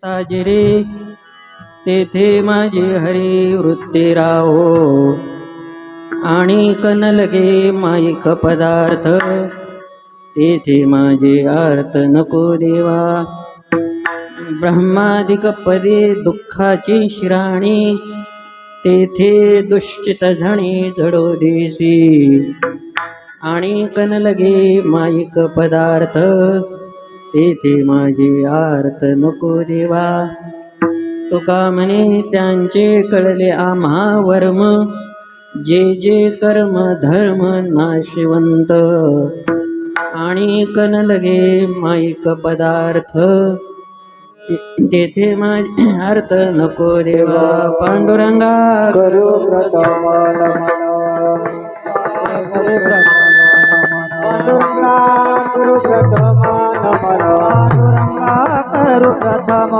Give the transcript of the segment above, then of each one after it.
साजिरे तेथे माझी हरी वृत्ती राहो आणि कनलगे माईक पदार्थ तेथे माझे अर्थ नको देवा ब्रह्मादिक पदे दुःखाची शिराणी तेथे दुश्चित झणी जडो देसी आणि कनलगे माईक पदार्थ तेथे माझे अर्थ नको देवा तुका म्हणे त्यांचे कळले आम्हा वर्म जे जे कर्म धर्म नाशिवंत आणि कनलगे माईक पदार्थ तेथे माझे अर्थ नको देवा पांडुरंगा करू प्रथम पांडुरंगा करू प्रथम पांडुरंगा करू प्रथम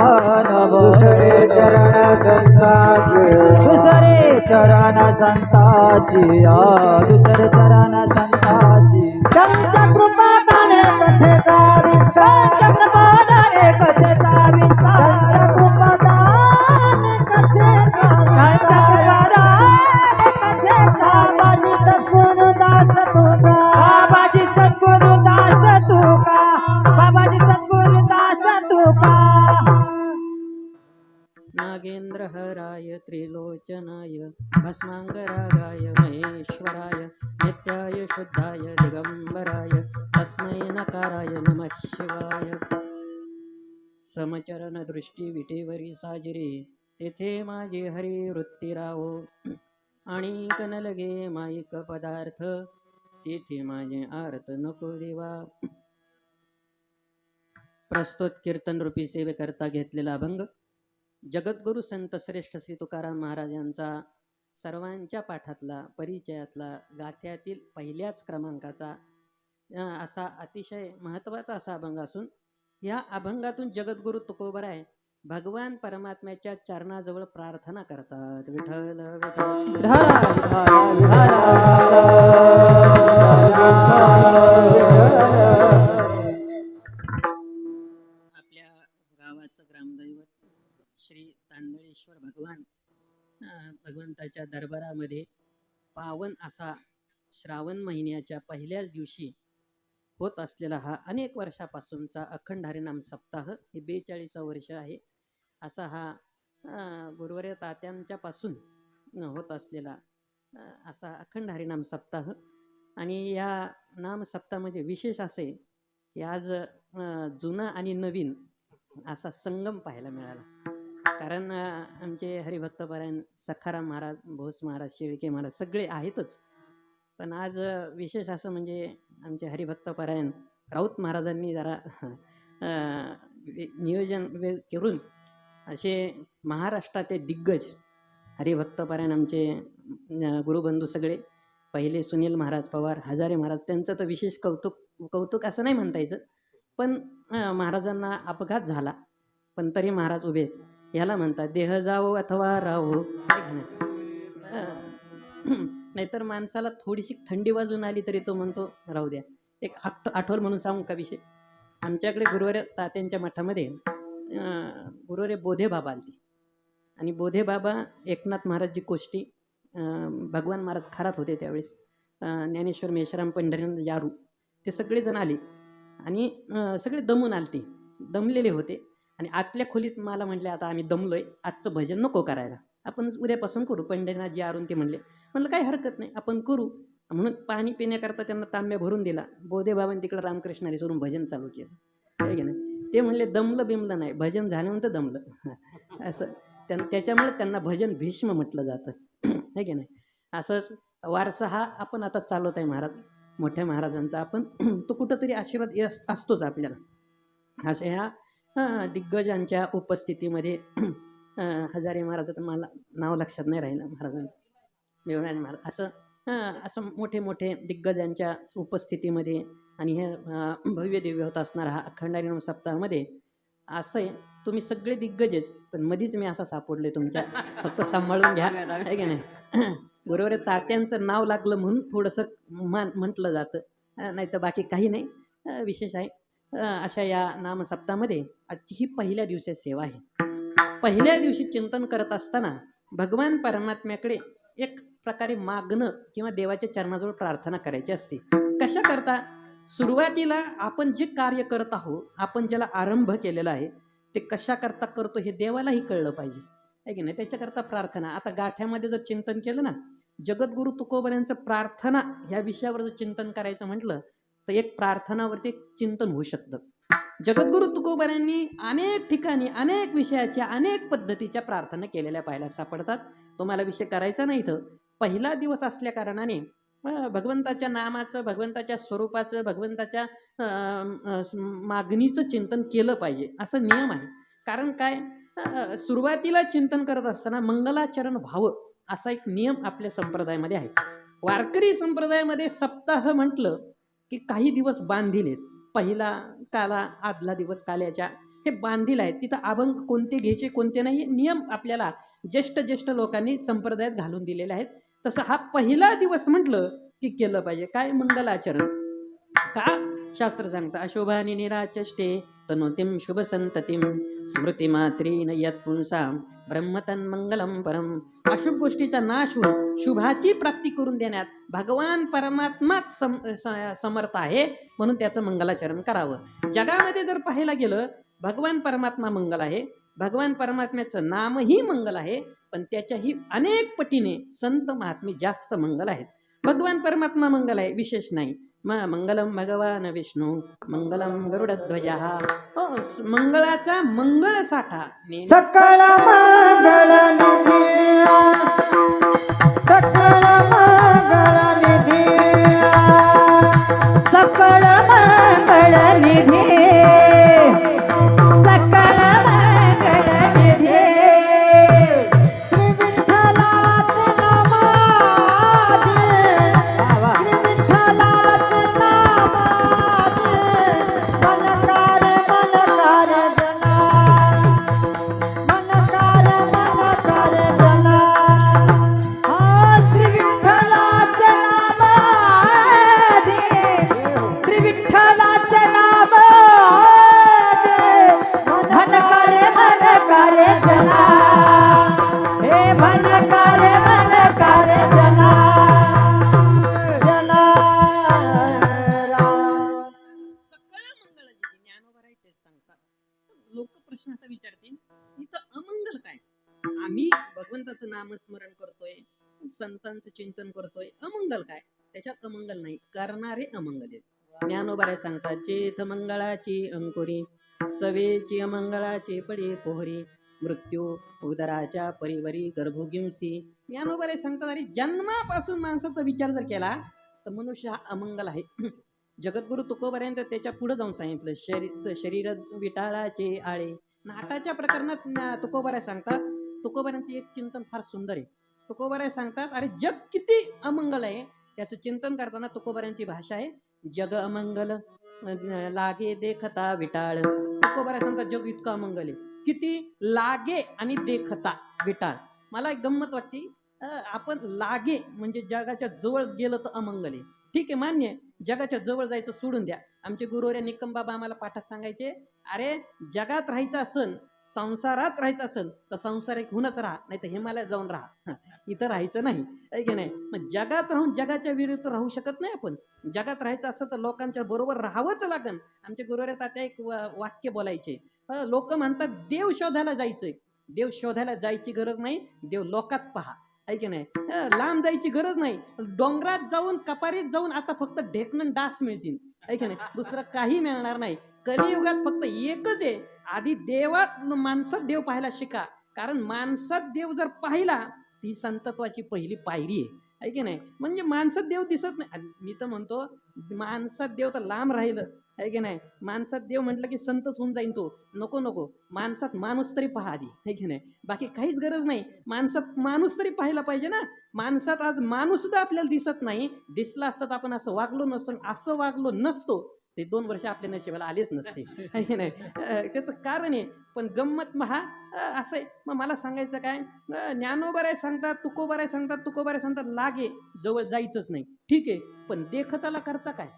दुसरे चरण संताची दुसरे चरण संताची दुसरे चरण संताची त्यांच्या कृपादाने कथेचा विस्तार कृपादाने कथेचा विस्तार त्यांच्या कृपादाने कथेचा विस्तार बाबाजी सद्गुरु दास तुका बाबाजी सद्गुरु दास तुका बाबाजी सद्गुरु दास तुका नागेंद्र हराय त्रिलोचनाय भस्मांगरागाय महेश्वराय नित्याय शुद्धाय दिगंबराय तस्मै नकाराय नमः शिवाय समचरण दृष्टी विटेवरी साजिरे तेथे माझी हरी वृत्ती राहो आणि कनलगे माईक पदार्थ तेथे माझे अर्थ नको देवा प्रस्तुत कीर्तन रूपी सेवेकरता घेतलेला अभंग जगद्गुरु संत श्रेष्ठ श्री तुकाराम महाराजांचा सर्वांच्या पाठातला परिचयातला गाथ्यातील पहिल्याच क्रमांकाचा असा अतिशय महत्त्वाचा असा अभंग असून या अभंगातून जगद्गुरु तुकोबराय भगवान परमात्म्याच्या चरणाजवळ प्रार्थना करतात विठ्ठल आपल्या गावाचं ग्रामदैवत श्री तांदळेश्वर भगवंताच्या दरबारामध्ये पावन असा श्रावण महिन्याच्या पहिल्याच दिवशी होत असलेला हा अनेक वर्षापासूनचा अखंड हरिनाम सप्ताह हे 42 वर्ष आहे असा हा गुरुवर्य तात्यांच्यापासून होत असलेला असा अखंड हरिनाम सप्ताह आणि या नाम सप्ताहामध्ये विशेष असे की आज जुना आणि नवीन असा संगम पाहायला मिळाला कारण आमचे हरिभक्तपरायण सखाराम महाराज भोस महाराज शेळके महाराज सगळे आहेतच पण आज विशेष असं म्हणजे आमचे हरिभक्तपरायण राऊत महाराजांनी जरा नियोजन करून असे महाराष्ट्राचे दिग्गज हरिभक्तपरायण आमचे गुरुबंधू सगळे पहिले सुनील महाराज पवार हजारे महाराज त्यांचं तर विशेष कौतुक असं नाही म्हणता यायचं पण महाराजांना अपघात झाला पण तरी महाराज उभे ह्याला म्हणतात देह जावो अथवा राहो नाहीतर माणसाला थोडीशी थंडी वाजून आली तरी तो म्हणतो राहू द्या एक आठवण म्हणून सांगू का विषय आमच्याकडे गुरुवर्य तात्यांच्या मठामध्ये गुरुवर्य बोधे बाबा आलती आणि बोधे बाबा एकनाथ महाराजजी कोष्टी भगवान महाराज खरात होते त्यावेळेस ज्ञानेश्वर मेश्राम पंढरीनाथ यारू ते सगळेजण आले आणि सगळे दमून आलते दमलेले होते आणि आतल्या खोलीत मला म्हटले आता आम्ही दमलोय आजचं भजन नको करायला आपण उद्यापासून करू पंढरीनाथजी यारून ते म्हणलं काही हरकत नाही आपण करू म्हणून पाणी पिण्याकरता त्यांना तांब्या भरून दिला बोधे बाबांनी तिकडं रामकृष्णारी सोडून भजन चालू केलं आहे की नाही ते म्हणले दमलं बिमलं नाही भजन झाल्यानंतर दमलं असं त्याच्यामुळे त्यांना भजन भीष्म म्हटलं जातं आहे की नाही असंच वारसा हा आपण आता चालवत आहे महाराज मोठ्या महाराजांचा आपण तो कुठंतरी आशीर्वाद असतोच आपल्याला अशा ह्या दिग्गजांच्या उपस्थितीमध्ये हजारे महाराजाचं मला नाव लक्षात नाही राहिलं महाराजांचं मेवराज महाराज असं मोठे मोठे दिग्गजांच्या उपस्थितीमध्ये आणि हे भव्य दिव्य होत असणारा हा अखंड हरिनाम सप्ताहामध्ये असं आहे तुम्ही सगळे दिग्गजच पण मधीच मी असा सापडले तुमच्या फक्त सांभाळून घ्या आहे की नाही गुरुवर्य तात्यांचं नाव लागलं म्हणून थोडंसं म्हटलं जातं नाही तर बाकी काही नाही विशेष आहे अशा या नामसप्तामध्ये आजची ही पहिल्या दिवशी सेवा आहे. पहिल्या दिवशी चिंतन करत असताना भगवान परमात्म्याकडे एक प्रकारे मागणं किंवा देवाच्या चरणाजवळ प्रार्थना करायची असते. कशा करता? सुरुवातीला आपण जे कार्य करत आहोत, आपण ज्याला आरंभ केलेला आहे ते कशा करता करतो हे देवालाही कळलं पाहिजे, आहे की नाही? त्याच्याकरता प्रार्थना. आता गाठ्यामध्ये जर चिंतन केलं ना, जगद्गुरु तुकोबऱ्यांचं प्रार्थना ह्या विषयावर जर चिंतन करायचं म्हटलं तर एक प्रार्थनावरती एक चिंतन होऊ शकतं. जगद्गुरु तुकोबऱ्यांनी अनेक ठिकाणी अनेक विषयाच्या अनेक पद्धतीच्या प्रार्थना केलेल्या पाहायला सापडतात. तुम्हाला विषय करायचा नाही. तर पहिला दिवस असल्या कारणाने भगवंताच्या नामाचं, भगवंताच्या स्वरूपाचं, भगवंताच्या मागणीचं चिंतन केलं पाहिजे असं नियम आहे. कारण काय, सुरुवातीला चिंतन करत असताना मंगलाचरण व्हावं असा एक नियम आपल्या संप्रदायामध्ये आहे. वारकरी संप्रदायामध्ये सप्ताह म्हटलं की काही दिवस बांधील आहेत. पहिला काला, आदला दिवस काल्याच्या हे बांधील आहेत. तिथं अभंग कोणते घ्यायचे कोणते नाही नियम आपल्याला ज्येष्ठ लोकांनी संप्रदायात घालून दिलेले आहेत. तसं हा पहिला दिवस म्हटलं की केलं पाहिजे काय, मंगलाचरण. का? शास्त्र सांगतं अशुभानि निराचष्टे तनुतिम शुभ संततिम स्मृती मात्रीन यत् पुंसाम ब्रह्मतन मंगलम परम. अशुभ गोष्टीचा नाश होऊन शुभाची प्राप्ती करून देण्यात भगवान परमात्माच समर्थ आहे, म्हणून त्याचं मंगलाचरण करावं. जगामध्ये जर पाहायला गेलं भगवान परमात्मा मंगल आहे, भगवान परमात्म्याचं नामही मंगल आहे, पण त्याच्याही अनेक पटीने संत महात्मे जास्त मंगल आहेत. भगवान परमात्मा मंगल आहे, विशेष नाही. मंगलम भगवान विष्णू मंगलम गरुडध्वज. मंगळाचा मंगळ साठा सकळ मंगळ निधी, सकळ मंगळ निधी, सकळ मंगळ निधी, सकळ मंगळ निधी. श्री विठ्ठलाचे नामाचे, श्री विठ्ठलाचे नामाचे मनकार मनकार जना, मनकार मनकार जना. हा श्री विठ्ठलाचे नामाचे, श्री विठ्ठलाचे नामाचे मनकार मनकार जना, हे मनकार मनकार जना, जना सकळ मंगळ जिथे ज्ञानोबा राय तेच सांगतात. लोक प्रश्न असा विचारतील इथं अमंगल काय? आम्ही भगवंताचं नामस्मरण करतोय, संतांचं चिंतन करतोय, अमंगल काय? त्याच्यात अमंगल नाही, करणारे अमंगल आहेत. ज्ञानोबा राय सांगतात चेत मंगळाची अंकुरी सवेची अमंगळाची पडी पोहरी मृत्यू उदराच्या परिवरी गर्भोगिंसी. ज्ञानोबा राय सांगतात अरे जन्मापासून माणसाचा विचार जर केला तर मनुष्य हा अमंगल आहे. जगद्गुरु तुकोबऱ्यांनी त्याच्या पुढे जाऊन सांगितलं शरीर विटाळाचे आळे. नाटाच्या प्रकरणात तुकोबराय सांगतात, तुकोबऱ्यांचे एक चिंतन फार सुंदर आहे. तुकोबराय सांगतात अरे जग किती अमंगल आहे त्याचं चिंतन करताना तुकोबऱ्यांची भाषा आहे जग अमंगल लागे देखता विटाळ. तुकोबराय सांगतात जग इतकं अमंगल आहे, किती लागे आणि देखता विटाळ. मला एक गंमत वाटते, आपण लागे म्हणजे जगाच्या जवळ गेलं तर अमंगल आहे, ठीक आहे मान्य आहे. जगाच्या जवळ जायचं सोडून द्या. आमचे गुरुवर्य निकम बाबा आम्हाला पाठात सांगायचे अरे जगात राहायचं असन, संसारात राहायचं असेल तर संसारिक होऊनच राहा, नाही तर हिमालयात जाऊन राहा, इथं राहायचं नाही, आहे की नाही? मग जगात राहून जगाच्या विरुद्ध राहू शकत नाही आपण. जगात राहायचं असं तर लोकांच्या बरोबर राहावंच लागन. आमचे गुरुवर्य तात्या एक वाक्य बोलायचे, लोक म्हणतात देव शोधायला जायचंय. देव शोधायला जायची गरज नाही, देव लोकात पहा, आहे की नाही? लांब जायची गरज नाही, डोंगरात जाऊन कपारीत जाऊन आता फक्त ढेकणं डास मिळतील, आहे की नाही? दुसरं काही मिळणार नाही. कलियुगात फक्त एकच आहे, आधी देवात माणसात देव पाहायला शिका. कारण माणसात देव जर पाहिला ती संतत्वाची पहिली पायरी आहे की नाही? म्हणजे माणसात देव दिसत नाही. मी तर म्हणतो माणसात देव तर लांब राहिलं, आहे की नाही? माणसात देव म्हटलं की संतच होऊन जाईन तो. नको नको, माणसात माणूस तरी पहा आधी, आहे की नाही? बाकी काहीच गरज नाही, माणसात माणूस तरी पाहायला पाहिजे ना. माणसात आज माणूस सुद्धा आपल्याला दिसत नाही. दिसला असता तर आपण असं वागलो नसतो, असं वागलो नसतो ते 2 वर्ष आपल्या नशिबाला आलेच नसते, आहे की नाही? त्याचं कारण आहे. पण गंमत महा असं आहे. मग मला सांगायचं काय, ज्ञानोबराय सांगतात, तुकोबराय सांगतात लागे जवळ जायचंच नाही, ठीक आहे, पण देखताला करता काय?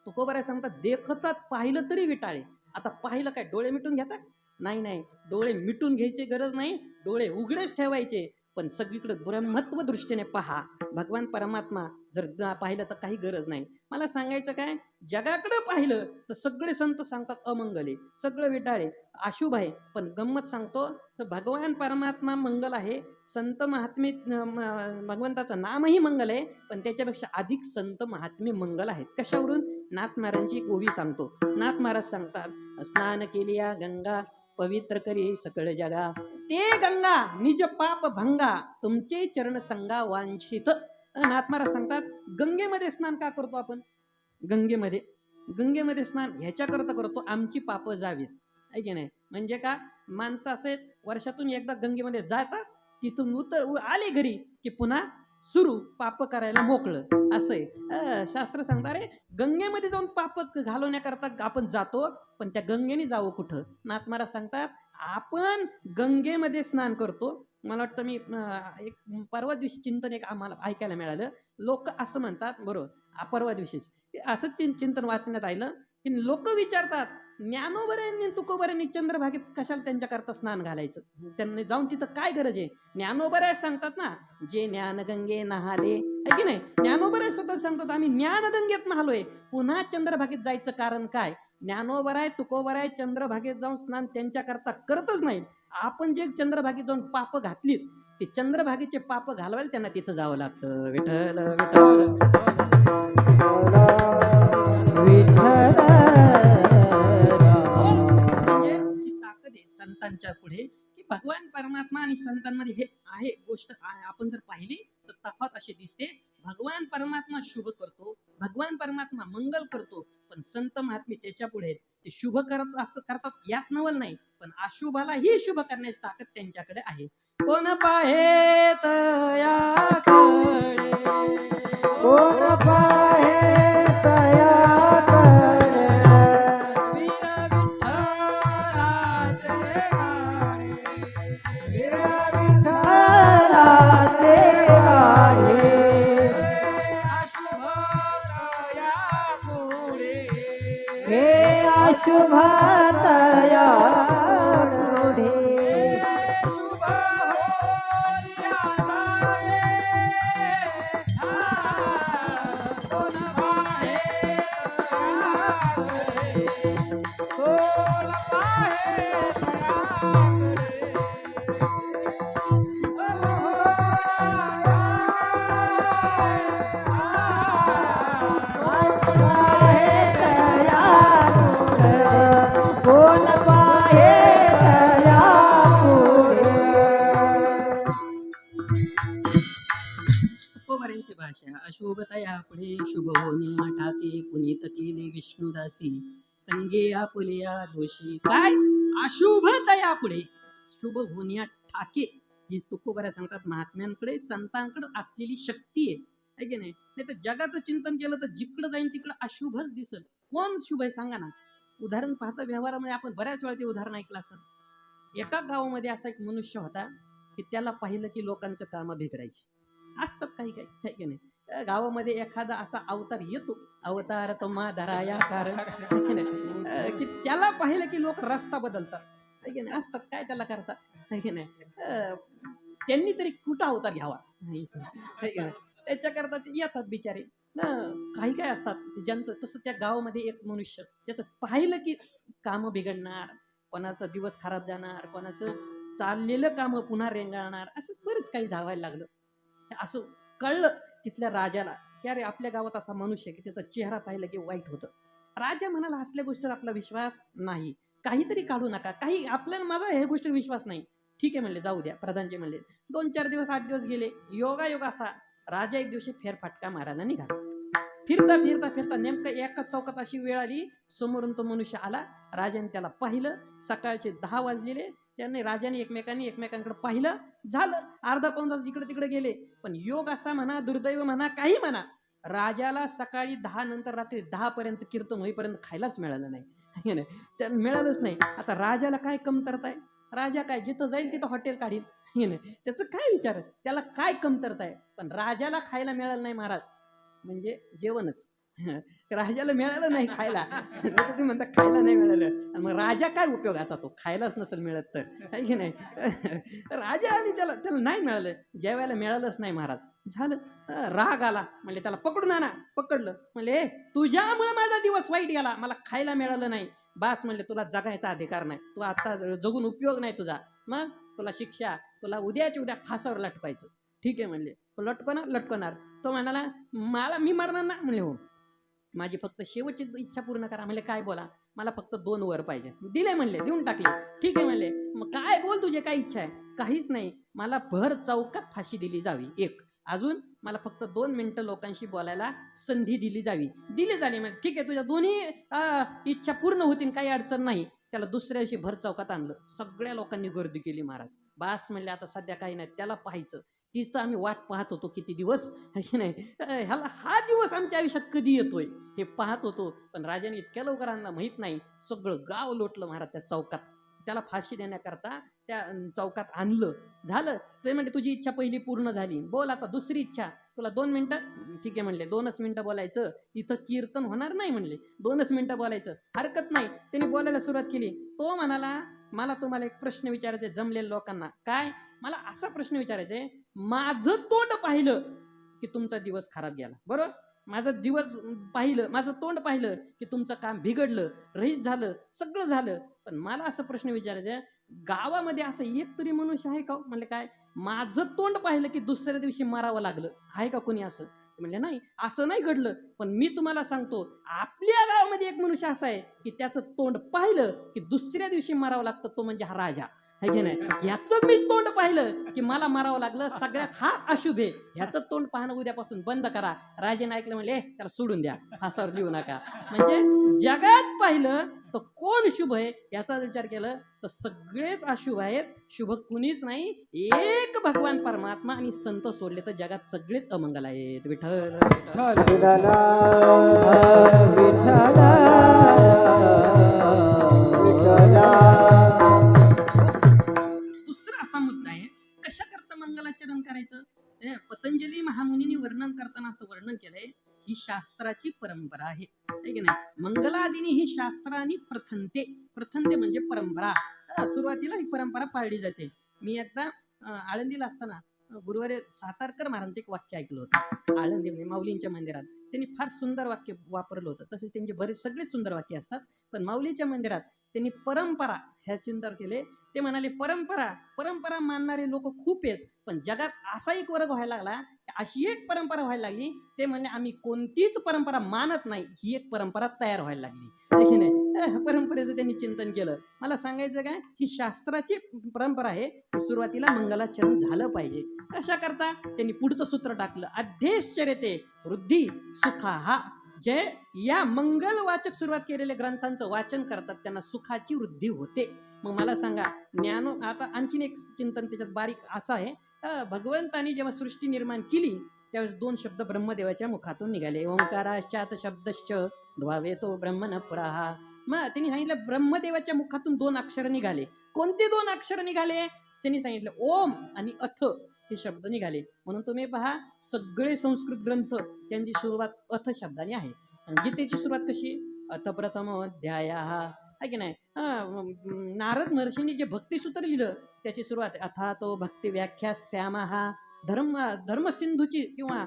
तुकोबाराय सांगतात देखतात पाहिलं तरी विटाळे. आता पाहिलं काय डोळे मिटून घेतात? नाही नाही, डोळे मिटून घ्यायची गरज नाही, डोळे उघडेच ठेवायचे. पण सगळीकडे ब्रह्मत्व दृष्टीने पहा. भगवान परमात्मा जर पाहिलं तर काही गरज नाही. मला सांगायचं काय, जगाकडे पाहिलं तर सगळे संत सांगतात अमंगल आहे, सगळं विटाळे, अशुभ आहे. पण गंमत सांगतो, तर भगवान परमात्मा मंगल आहे. संत महात्मे भगवंताचं नामही मंगल आहे, पण त्याच्यापेक्षा अधिक संत महात्मे मंगल आहेत. कशावरून? नाथ महाराजांची एक ओवी सांगतो. नाथ महाराज सांगतात, स्नान केलिया गंगा पवित्र करी सकळ जगा, ते गंगा निज पाप भंगा तुमचे चरण संगा वांछित. नाथ महाराज सांगतात, गंगेमध्ये स्नान का करतो आपण? गंगेमध्ये स्नान ह्याच्याकरता करतो, आमची पाप जावीत, आहे की नाही? म्हणजे का, माणसं असे वर्षातून एकदा गंगेमध्ये जातात, तिथून आले घरी की पुन्हा सुरू पाप करायला मोकळं, असंय. शास्त्र सांगतात, रे गंगेमध्ये जाऊन पाप घालवण्याकरता आपण जातो, पण त्या गंगेने जावं कुठं? नाथ महाराज सांगतात, आपण गंगेमध्ये स्नान करतो. मला वाटतं मी एक परवा दिवशी चिंतन एक आम्हाला ऐकायला मिळालं. लोक असं म्हणतात, बरोबर, परवा दिवशीच असंच चिंतन वाचण्यात आलं की लोक विचारतात, ज्ञानोबरायांनी तुकोबरायांनी चंद्रभागेत कशाला त्यांच्याकरता स्नान घालायचं? त्यांनी जाऊन तिथं काय गरज आहे? ज्ञानोबराय सांगतात ना, जे ज्ञानगंगे नहाले, आहे की नाही? ज्ञानोबराय स्वतः सांगतात, आम्ही ज्ञानगंगेत नहालोय, पुन्हा चंद्रभागेत जायचं कारण काय? ज्ञानोबराय तुकोबराय चंद्रभागेत जाऊन स्नान त्यांच्याकरता करतच नाही. आपण जे चंद्रभागेत जाऊन पाप घातलीत, ते चंद्रभागेचे पाप घालवायला त्यांना तिथं जावं लागतं. विठ्ठल विठ्ठल विठ्ठल म्हणजे ही ताकद आहे संतांच्या पुढे, की भगवान परमात्मा आणि संतांमध्ये हे आहे गोष्ट. आपण जर पाहिली तर तफावत अशी दिसते. भगवान परमात्मा शुभ करतो, भगवान परमात्मा मंगल करतो, पण संत महात्मे त्याच्या पुढे ते शुभ करत असं करतात यात नवल नाही, पण अशुभालाही शुभ करण्याची ताकद त्यांच्याकडे आहे. कोण पाहेत याकडे, कोण पाहे तयाकडे, वीर विठ्ठलाचे गाढे, हे अशुभ तया पुढे, कोण पाहे तया पुढे. तुकोबारायांची भाषा, अशुभतया पुढे शुभ होणे ठाके, पुनीत केले विष्णुदासी, संगे आपुलिया दोषी. काय? अशुभतया पुढे शुभ होण्या ठाके, ही तुकोबारा सांगतात महात्म्यांकडे संतांकडे असलेली शक्ती आहे की नाही? नाही तर जगाचं चिंतन केलं तर जिकडं जाईल तिकडं अशुभच दिसल. कोण शुभ आहे सांगा ना? उदाहरण पाहता व्यवहारामध्ये आपण बऱ्याच वेळा ते उदाहरण ऐकलं असं. एका गावामध्ये असा एक मनुष्य होता की त्याला पाहिलं की लोकांचं कामं बिघडायची. असतात काही काही, है की नाही? त्या गावामध्ये एखादा असा अवतार येतो, अवतार तुम्हा धराया कारण, है की नाही? की त्याला पाहिलं की लोक रस्ता बदलतात, है की नाही? असतात काय त्याला करतात, है की नाही? त्यांनी तरी कुठं अवतार घ्यावा, है की नाही? त्याच्याकरता ते येतात बिचारे. काही काय असतात ज्यांचं तसं. त्या गावामध्ये एक मनुष्य, त्याचं पाहिलं की कामं बिघडणार, कोणाचा दिवस खराब जाणार, कोणाचं चाललेलं काम पुन्हा रेंगाळणार, असं बरंच काही धावायला लागलं. असं कळलं तिथल्या राजाला की अरे आपल्या गावात असा मनुष्य की त्याचा चेहरा पाहिला की वाईट होतं. राजा म्हणाला, असल्या गोष्टीवर आपला विश्वास नाही, काहीतरी काढू नका, काही आपल्याला माझा ह्या गोष्टीवर विश्वास नाही. ठीक आहे म्हणले, जाऊ द्या. प्रधानजी म्हणले. 2-4 दिवस 8 दिवस गेले. योगायोग असा राजा एक दिवशी फेरफटका मारायला निघाला. फिरता फिरता फिरता नेमकं एका चौकात अशी वेळ आली, समोरून तो मनुष्य आला. राजाने त्याला पाहिलं. सकाळचे 10 वाजलेले. त्याने राजाने एकमेकांकडे पाहिलं. झालं अर्धा पाऊण तास जिकडे तिकडे गेले. पण योग असा म्हणा, दुर्दैव म्हणा, काही म्हणा, राजाला सकाळी 10 नंतर रात्री 10 पर्यंत कीर्तन होईपर्यंत खायलाच मिळालं नाही. त्याला मिळालंच नाही. आता राजाला काय कमतरता आहे? राजा काय जिथं जाईल तिथं हॉटेल काढील, त्याचं काय विचार, त्याला काय कमतरता आहे? पण राजाला खायला मिळालं नाही महाराज, म्हणजे जेवणच. राजाला मिळालं नाही खायला. नाहीतर तुम्ही म्हणता खायला नाही मिळालं, आणि मग राजा काय उपयोगाचा, तो खायलाच नसेल मिळत तर, आहे की नाही. राजा आणि त्याला त्याला नाही मिळालं. ज्या वेळेला मिळालंच नाही महाराज, झालं राग आला. म्हणले त्याला पकडून आणा. पकडलं. म्हणले तुझ्यामुळे माझा दिवस वाईट गेला, मला खायला मिळालं नाही. बास म्हणले, तुला जगायचा अधिकार नाही, तू आता जगून उपयोग नाही तुझा. मग तुला शिक्षा, तुला उद्याच्या उद्या फासावर लटकायचं. ठीक आहे म्हणले. लटकवणार लटकवणार. तो म्हणाला मी मरणार ना. म्हणले हो, माझी फक्त शेवटची इच्छा पूर्ण करा. म्हणले काय बोला. मला फक्त 2 वर पाहिजे. दिले म्हणले, देऊन टाकले. ठीक आहे म्हणले, मग काय बोल, तुझे काय इच्छा आहे. काहीच नाही, मला भर चौकात फाशी दिली जावी एक. अजून मला फक्त 2 मिनिटं लोकांशी बोलायला संधी दिली जावी. दिली झाली. म्हणजे ठीक आहे, तुझ्या दोन्ही इच्छा पूर्ण होतील, काही अडचण नाही. त्याला दुसऱ्या दिवशी भर चौकात आणलं. सगळ्या लोकांनी गर्दी केली महाराज. बास म्हणले, आता सध्या काही नाही, त्याला पाहायचं. तिथं आम्ही वाट पाहत होतो किती दिवस, है की नाही. ह्याला हा दिवस आमच्या आयुष्यात कधी येतोय हे पाहत होतो. पण राजाने इतक्या लवकर आणला माहित नाही. सगळं गाव लोटलं महाराज त्या चौकात. त्याला फाशी देण्याकरता त्या चौकात आणलं. झालं. ते म्हणते तुझी इच्छा पहिली पूर्ण झाली, बोल आता दुसरी इच्छा. तुला 2 मिनिटं. ठीक आहे म्हणले, 2च मिनिटं बोलायचं. इथं कीर्तन होणार नाही म्हणले, 2च मिनिटं बोलायचं. हरकत नाही. त्यांनी बोलायला सुरुवात केली. तो म्हणाला, मला तुम्हाला एक प्रश्न विचारायचे जमलेल्या लोकांना. काय. मला असा प्रश्न विचारायचा आहे, माझं तोंड पाहिलं की तुमचा दिवस खराब गेला, बरोबर. माझं दिवस पाहिलं, माझं तोंड पाहिलं की तुमचं काम बिघडलं, रहित झालं, सगळं झालं. पण मला असं प्रश्न विचारायचा, गावामध्ये असं एक तरी मनुष्य आहे का. म्हणले काय. माझं तोंड पाहिलं की दुसऱ्या दिवशी मरावं लागलं, आहे का कोणी असं. म्हणले नाही, असं नाही घडलं. पण मी तुम्हाला सांगतो, आपल्या गावामध्ये एक मनुष्य असा आहे की त्याचं तोंड पाहिलं की दुसऱ्या दिवशी मरावं लागतं, तो म्हणजे हा राजा, है की नाही. याचं मी तोंड पाहिलं की मला मारावं लागलं, सगळ्यात हा अशुभ आहे. ह्याचं तोंड पाहणं उद्यापासून बंद करा. राजेने ऐकलं, म्हणले त्याला सोडून द्या, फासावर लिहू नका. म्हणजे जगात पाहिलं तर कोण शुभ आहे याचा विचार केला तर सगळेच अशुभ आहेत. शुभ कुणीच नाही, एक भगवान परमात्मा आणि संत सोडले तर जगात सगळेच अमंगल आहेत. विठ्ठल विठ्ठल. दुसरा असा मुद्दा आहे, कशा करता मंगलाचरण करायचं. पतंजली महामुनींनी वर्णन करताना असं वर्णन केलंय, ही शास्त्राची परंपरा आहे, की नाही. मंगलादिनी ही शास्त्राने प्रथनते. प्रथनते म्हणजे परंपरा. सुरुवातीला ही परंपरा पाळली जाते. मी एकदा आळंदीला असताना गुरुवारी सातारकर महाराजांचं एक वाक्य ऐकलं होतं. आळंदी माऊलींच्या मंदिरात त्यांनी फार सुंदर वाक्य वापरलं होतं. तसेच त्यांचे बरेच सगळेच सुंदर वाक्य असतात. पण माऊलीच्या मंदिरात त्यांनी परंपरा ह्या चिंतन केले. ते म्हणाले परंपरा परंपरा मानणारे लोक खूप आहेत, पण जगात असा एक वर्ग व्हायला लागला, अशी एक परंपरा व्हायला लागली. ते म्हणले आम्ही कोणतीच परंपरा मानत नाही, ही एक परंपरा तयार व्हायला लागली, की नाही. परंपरेचं त्यांनी चिंतन केलं. मला सांगायचं काय, ही शास्त्राची परंपरा आहे. सुरुवातीला मंगलाचरण झालं पाहिजे. कशा करता त्यांनी पुढचं सूत्र टाकलं, अध्येश्चर्यते वृद्धी सुखा. हा जे या मंगलवाचक सुरुवात केलेल्या ग्रंथांचं वाचन करतात त्यांना सुखाची वृद्धी होते. मग मला सांगा, ज्ञान आता आणखीन एक चिंतन त्याच्यात बारीक असं आहे. भगवंतानी जेव्हा सृष्टी निर्माण केली त्यावेळेस 2 शब्द ब्रह्मदेवाच्या मुखातून निघाले. ओंकाराश्चात शब्दश्च द्वावेतो ब्रह्मण पुराहा. मग त्यांनी सांगितलं ब्रह्मदेवाच्या मुखातून 2 अक्षर निघाले. कोणते 2 अक्षर निघाले. त्यांनी सांगितलं ओम आणि अथ हे शब्द निघाले. म्हणून तुम्ही पहा, सगळे संस्कृत ग्रंथ त्यांची सुरुवात अथ शब्दाने आहे. गीतेची सुरुवात कशी, अथ प्रथम अध्याय, आहे की नाही. नारद महर्षींनी जे भक्तिसूत्र लिहिलं त्याची सुरुवात अथा तो भक्ती व्याख्या श्यामा. धर्मसिंधूची किंवा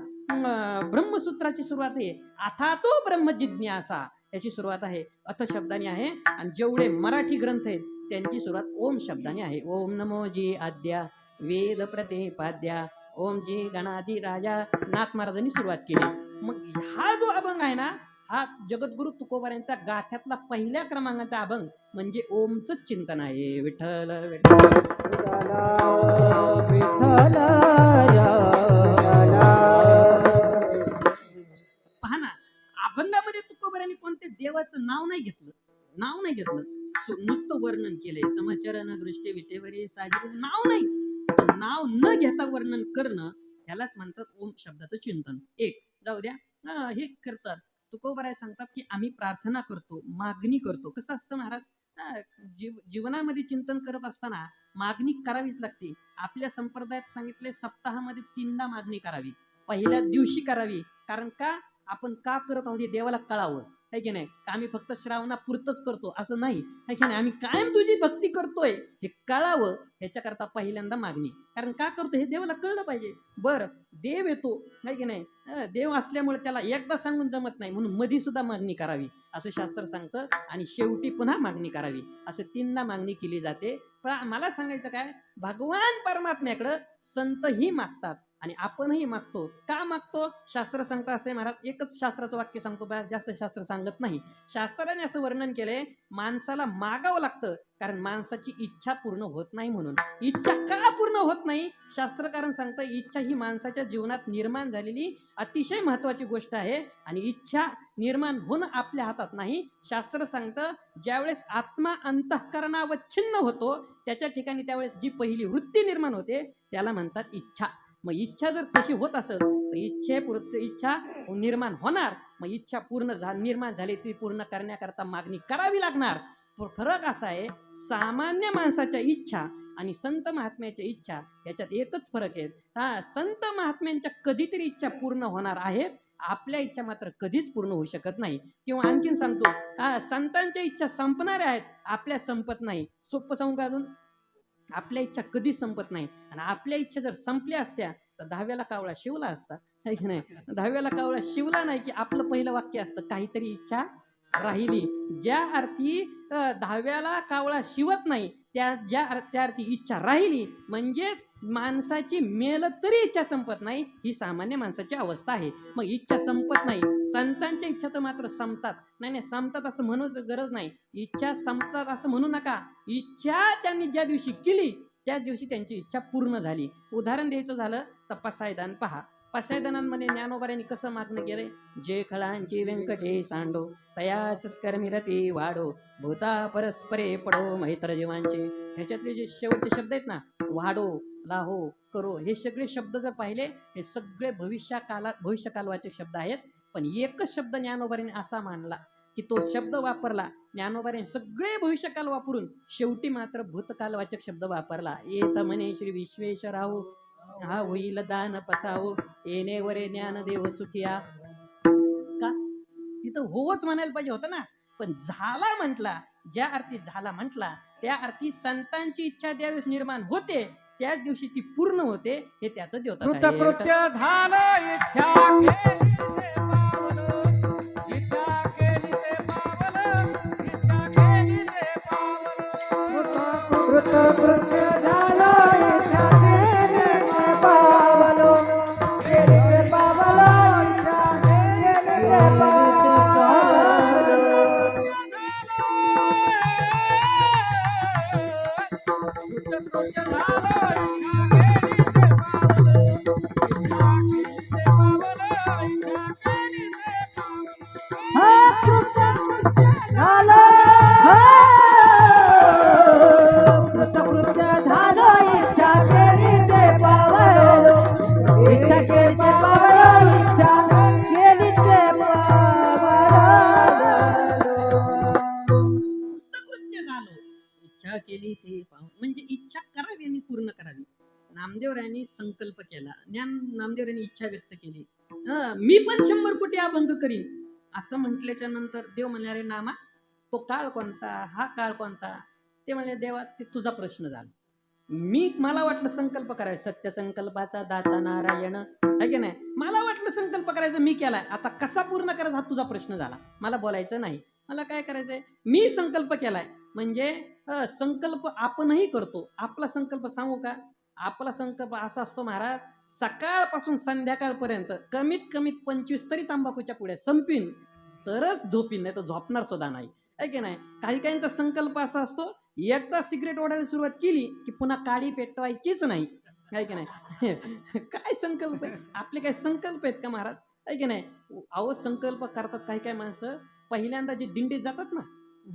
ब्रह्मसूत्राची सुरुवात आहे अथा तो ब्रह्म जिज्ञासा, याची सुरुवात आहे अथ शब्दाने आहे. आणि जेवढे मराठी ग्रंथ आहेत त्यांची सुरुवात ओम शब्दाने आहे. ओम नमो जी आद्या वेद प्रतिपाद्या ओम जी गणाधी राजा. नाथ महाराजांनी सुरुवात केली. मग हा जो अभंग आहे ना, हा जगद्गुरु तुकोबारायांचा गाथ्यातला पहिल्या क्रमांकाचा अभंग म्हणजे ओमचं चिंतन आहे. विठ्ठल विठ्ठल विठ्ठल. पहा ना, अभंगामध्ये तुकोबारायांनी कोणते देवाचं नाव नाही घेतलं, नाव नाही घेतलं. नुसतं वर्णन केलंय. समचरण दृष्टी विटेवरी साजी, नाव नाही. पण नाव न घेता वर्णन करणं ह्यालाच म्हणतात ओम शब्दाचं चिंतन. एक जाऊ द्या, हे करतात तुकोबाराय सांगतात की आम्ही प्रार्थना करतो, मागणी करतो. कसं असतं महाराज, जीवनामध्ये चिंतन करत असताना मागणी करावीच लागते. आपल्या संप्रदायात सांगितले सप्ताहामध्ये 3दा मागणी करावी. पहिल्या दिवशी करावी. कारण का, आपण का करत आहोत हे देवाला कळावं, आहे की नाही. आम्ही फक्त श्रावणापुरतंच करतो असं नाही, आहे की नाही. आम्ही कायम तुझी भक्ती करतोय हे कळावं ह्याच्याकरता पहिल्यांदा मागणी. कारण का करतो हे देवाला कळलं पाहिजे. बरं, देव येतो, आहे की नाही. देव असल्यामुळे त्याला एकदा सांगून जमत नाही, म्हणून मधी सुद्धा मागणी करावी असं शास्त्र सांगतं, आणि शेवटी पुन्हा मागणी करावी असं तीनदा मागणी केली जाते. पण मला सांगायचं काय, भगवान परमात्म्याकडं संतही मागतात आणि आपणही मागतो. का मागतो? शास्त्र सांगतं असे महाराज, एकच शास्त्राचं वाक्य सांगतो, जास्त शास्त्र सांगत नाही. शास्त्राने असं वर्णन केलंय, माणसाला मागावं लागतं कारण माणसाची इच्छा पूर्ण होत नाही म्हणून. इच्छा का पूर्ण होत नाही? शास्त्रकारण सांगतं, इच्छा ही माणसाच्या जीवनात निर्माण झालेली अतिशय महत्वाची गोष्ट आहे आणि इच्छा निर्माण होणं आपल्या हातात नाही. शास्त्र सांगतं, ज्यावेळेस आत्मा अंतःकरणावच्छिन्न होतो त्याच्या ठिकाणी त्यावेळेस जी पहिली वृत्ती निर्माण होते त्याला म्हणतात इच्छा. मग इच्छा जर तशी होत असेल तर इच्छा निर्माण होणार. मग इच्छा निर्माण झाली ती पूर्ण करण्याकरता मागणी करावी लागणार. फरक असा आहे, सामान्य माणसाच्या इच्छा आणि संत महात्म्याच्या इच्छा याच्यात एकच फरक आहे. संत महात्म्यांच्या कधीतरी इच्छा पूर्ण होणार आहेत, आपल्या इच्छा मात्र कधीच पूर्ण होऊ शकत नाही. किंवा आणखीन सांगतो, संतांच्या इच्छा संपणाऱ्या आहेत, आपल्या संपत नाही. सोपं सांगू का अजून? आपल्या इच्छा कधीच संपत नाही, आणि आपल्या इच्छा जर संपल्या असत्या तर 10व्याला कावळा शिवला असता, है की नाही. 10व्याला कावळा शिवला नाही की आपलं पहिलं वाक्य असतं, काहीतरी इच्छा राहिली. ज्या अर्थी 10व्याला कावळा शिवत नाही त्या अर्थी इच्छा राहिली, म्हणजे माणसाची मेल तरी इच्छा संपत नाही, ही सामान्य माणसाची अवस्था आहे. मग इच्छा संपत नाही. संतांच्या इच्छा तर मात्र संपतात. नाही संपतात असं म्हणूच गरज नाही. इच्छा संपतात असं म्हणू नका. इच्छा त्यांनी ज्या दिवशी केली त्याच दिवशी त्यांची इच्छा पूर्ण झाली. उदाहरण द्यायचं झालं तर पसायदान पहा. पसायदानांमध्ये ज्ञानोबाऱ्यांनी कसं मागणं केलंय, जे खळांची व्यंकटे सांडो तया सत्कर्मी रती वाढो भूता परस्परे पडो मैत्र जीवांचे. ह्याच्यातले जे शेवटचे शब्द आहेत ना, वाढो, लाहो, करो, हे सगळे शब्द जर पाहिले हे सगळे भविष्यकालवाचक शब्द आहेत. पण एकच शब्द ज्ञानोबाऱ्यांनी असा मांडला की तो शब्द वापरला ज्ञानोबाऱ्यांनी सगळे भविष्यकाल वापरून शेवटी मात्र भूतकालवाचक शब्द वापरला. येत म्हणे श्री विश्वेश्वराहो हा होईल दान पसावो येणे वरे ज्ञानदेव सुखिया. का तिथं होच म्हणायला पाहिजे होतं ना, पण झाला म्हटला. ज्या अर्थी झाला म्हटला त्या अर्थी संतांची इच्छा ज्यावेळेस निर्माण होते त्याच दिवशी ती पूर्ण होते, हे त्याचं द्योतक आहे. कृतकृत्य झालं, इच्छा केली ते पावलं, इच्छा केली ते पावलं, इच्छा केली ते पावलं. कृतकृत्य झालं, इच्छा केली ते पावलं, केली ते पावलं, इच्छा केली ते पावलं. कृतकृत्य झालं, इच्छा केली ते म्हणजे इच्छा करावी आणि पूर्ण करावी. नामदेवरायांनी संकल्प केला, नामदेवरायांनी इच्छा व्यक्त केली, मी पण 100 कोटी अभंग करीन असं म्हटल्याच्या नंतर देव म्हणले, अरे नामा तो काळ कोणता, हा काळ कोणता? ते म्हणले, देवा ते तुझा प्रश्न झाला. मला वाटलं संकल्प करायचं, सत्य संकल्पाचा दाता नारायण, आहे की नाही. मला वाटलं संकल्प करायचं, मी केलाय, आता कसा पूर्ण करायचा हा तुझा प्रश्न झाला. मला बोलायचं नाही, मला काय करायचंय, मी संकल्प केलाय. म्हणजे संकल्प आपणही करतो. आपला संकल्प सांगू का? आपला संकल्प असा असतो महाराज, सकाळपासून संध्याकाळपर्यंत कमीत कमी 25 तरी तंबाखूच्या पुढ्या संपीन तरच झोपीन, नाही तर झोपणार सुद्धा नाही, आहे की नाही. काही काहींचा संकल्प असा असतो, एकदा सिगरेट ओढायला सुरुवात केली की पुन्हा काडी पेटवायचीच नाही, आहे की नाही. काय संकल्प आहे आपले, काय संकल्प आहेत का महाराज, आहे की नाही. अहो संकल्प करतात काही काही माणसं. पहिल्यांदा जे दिंडीत जातात ना,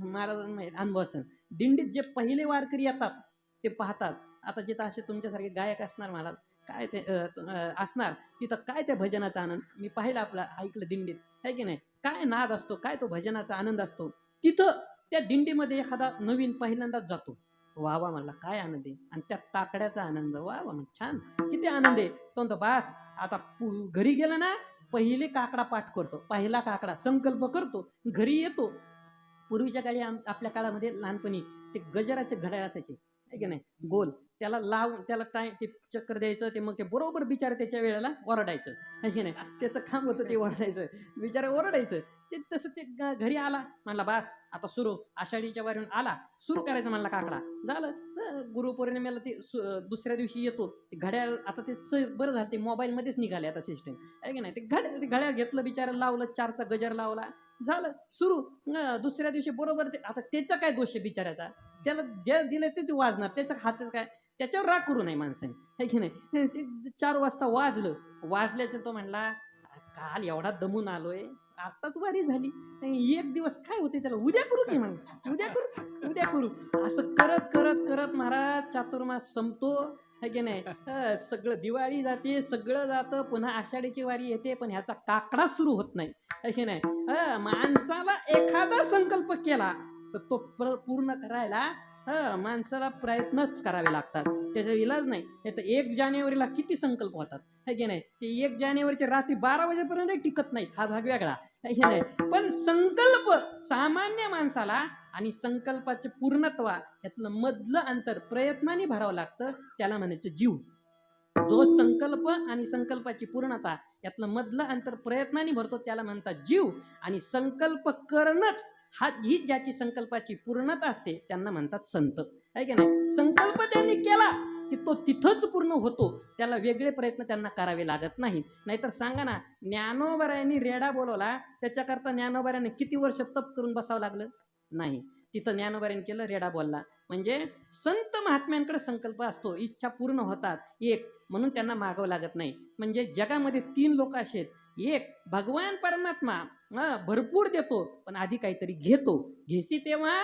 महाराजांना अनुभव असेल, दिंडीत जे पहिले वारकरी येतात ते पाहतात. आता जिथं असे तुमच्यासारखे गायक असणार महाराज, काय ते असणार तिथं, काय त्या भजनाचा आनंद मी पाहिलं, आपला ऐकलं दिंडीत, आहे की नाही. काय नाद असतो, काय तो भजनाचा आनंद असतो. तिथं त्या दिंडीमध्ये एखादा नवीन पहिल्यांदाच जातो, वा वा म्हणला काय आनंद आहे, आणि त्या ताकड्याचा आनंद, वा वा छान, किती आनंद आहे. तो म्हणतो बास आता घरी गेला ना पहिले काकडा पाठ करतो, पहिला काकडा संकल्प करतो, घरी येतो. पूर्वीच्या काळी आपल्या काळामध्ये लहानपणी ते गजराचे घड्याळ असायचे आहे की नाही, गोल, त्याला लावून त्याला टाइम ते चक्कर द्यायचं, ते मग ते बरोबर बिचारा त्याच्या वेळेला ओरडायचं आहे की नाही, त्याचं काम होतं ते ओरडायचं, बिचारा ओरडायचं. ते तसं ते घरी आला म्हणला बास आता सुरू, आषाढीच्या वारीहून आला सुरू करायचं म्हणला काकडा, झालं. गुरुपौर्णिमेला ते दुसऱ्या दिवशी येतो, ते घड्याळ आता ते बरं झालं ते मोबाईलमध्येच निघाले आता सिस्टम आहे की नाही. ते घड्याळ घेतलं बिचारा, लावलं, 4चा गजर लावला, झालं सुरू. दुसऱ्या दिवशी बरोबर ते, आता त्याचा काय दोष आहे बिचाऱ्याचा, त्याला जे दिलं ते वाजणार, त्याच्या हातात काय, त्याच्यावर राग करू नये माणसाने आहे की नाही. ते 4 वाजता वाजल्याचं तो म्हणला काल एवढा दमून आलोय, आताच वारी झाली, एक दिवस काय होते त्याला, उद्या करू की म्हणा, उद्या करू. असं करत करत करत महाराज चातुर्मास संपतो है की नाही. सगळं दिवाळी जाते, सगळं जातं, पुन्हा आषाढीची वारी येते, पण ह्याचा काकडा सुरू होत नाही है की नाही. माणसाला एखादा संकल्प केला तर तो पूर्ण करायला माणसाला प्रयत्नच करावे लागतात, त्याचा इलाज नाही. तर 1 जानेवारीला किती संकल्प होतात है की नाही, ते 1 जानेवारीच्या रात्री 12 वाजेपर्यंत टिकत नाही, हा भाग वेगळा है की नाही. पण संकल्प सामान्य माणसाला आणि संकल्पाचे पूर्णत्व यातलं मधलं अंतर प्रयत्नाने भरावं लागतं, त्याला म्हणायचं जीव. जो संकल्प आणि संकल्पाची पूर्णता यातलं मधलं अंतर प्रयत्नाने भरतो त्याला म्हणतात जीव. आणि संकल्प करणंच ही ज्याची संकल्पाची पूर्णता असते त्यांना म्हणतात संत आहे की नाही. संकल्प त्यांनी केला की तो तिथंच पूर्ण होतो, त्याला वेगळे प्रयत्न त्यांना करावे लागत नाही. नाहीतर सांगा ना, ज्ञानोबारायांनी रेडा बोलवला, त्याच्याकरता ज्ञानोबारायांनी किती वर्ष तप करून बसावं लागलं नाही, तिथं ज्ञानोबारायांनी केलं, रेडा बोलला. म्हणजे संत महात्म्यांकडे संकल्प असतो, इच्छा पूर्ण होतात एक, म्हणून त्यांना मागावं लागत नाही. म्हणजे जगामध्ये 3 लोक असे आहेत, एक भगवान परमात्मा भरपूर देतो पण आधी काहीतरी घेतो, घेसी तेव्हा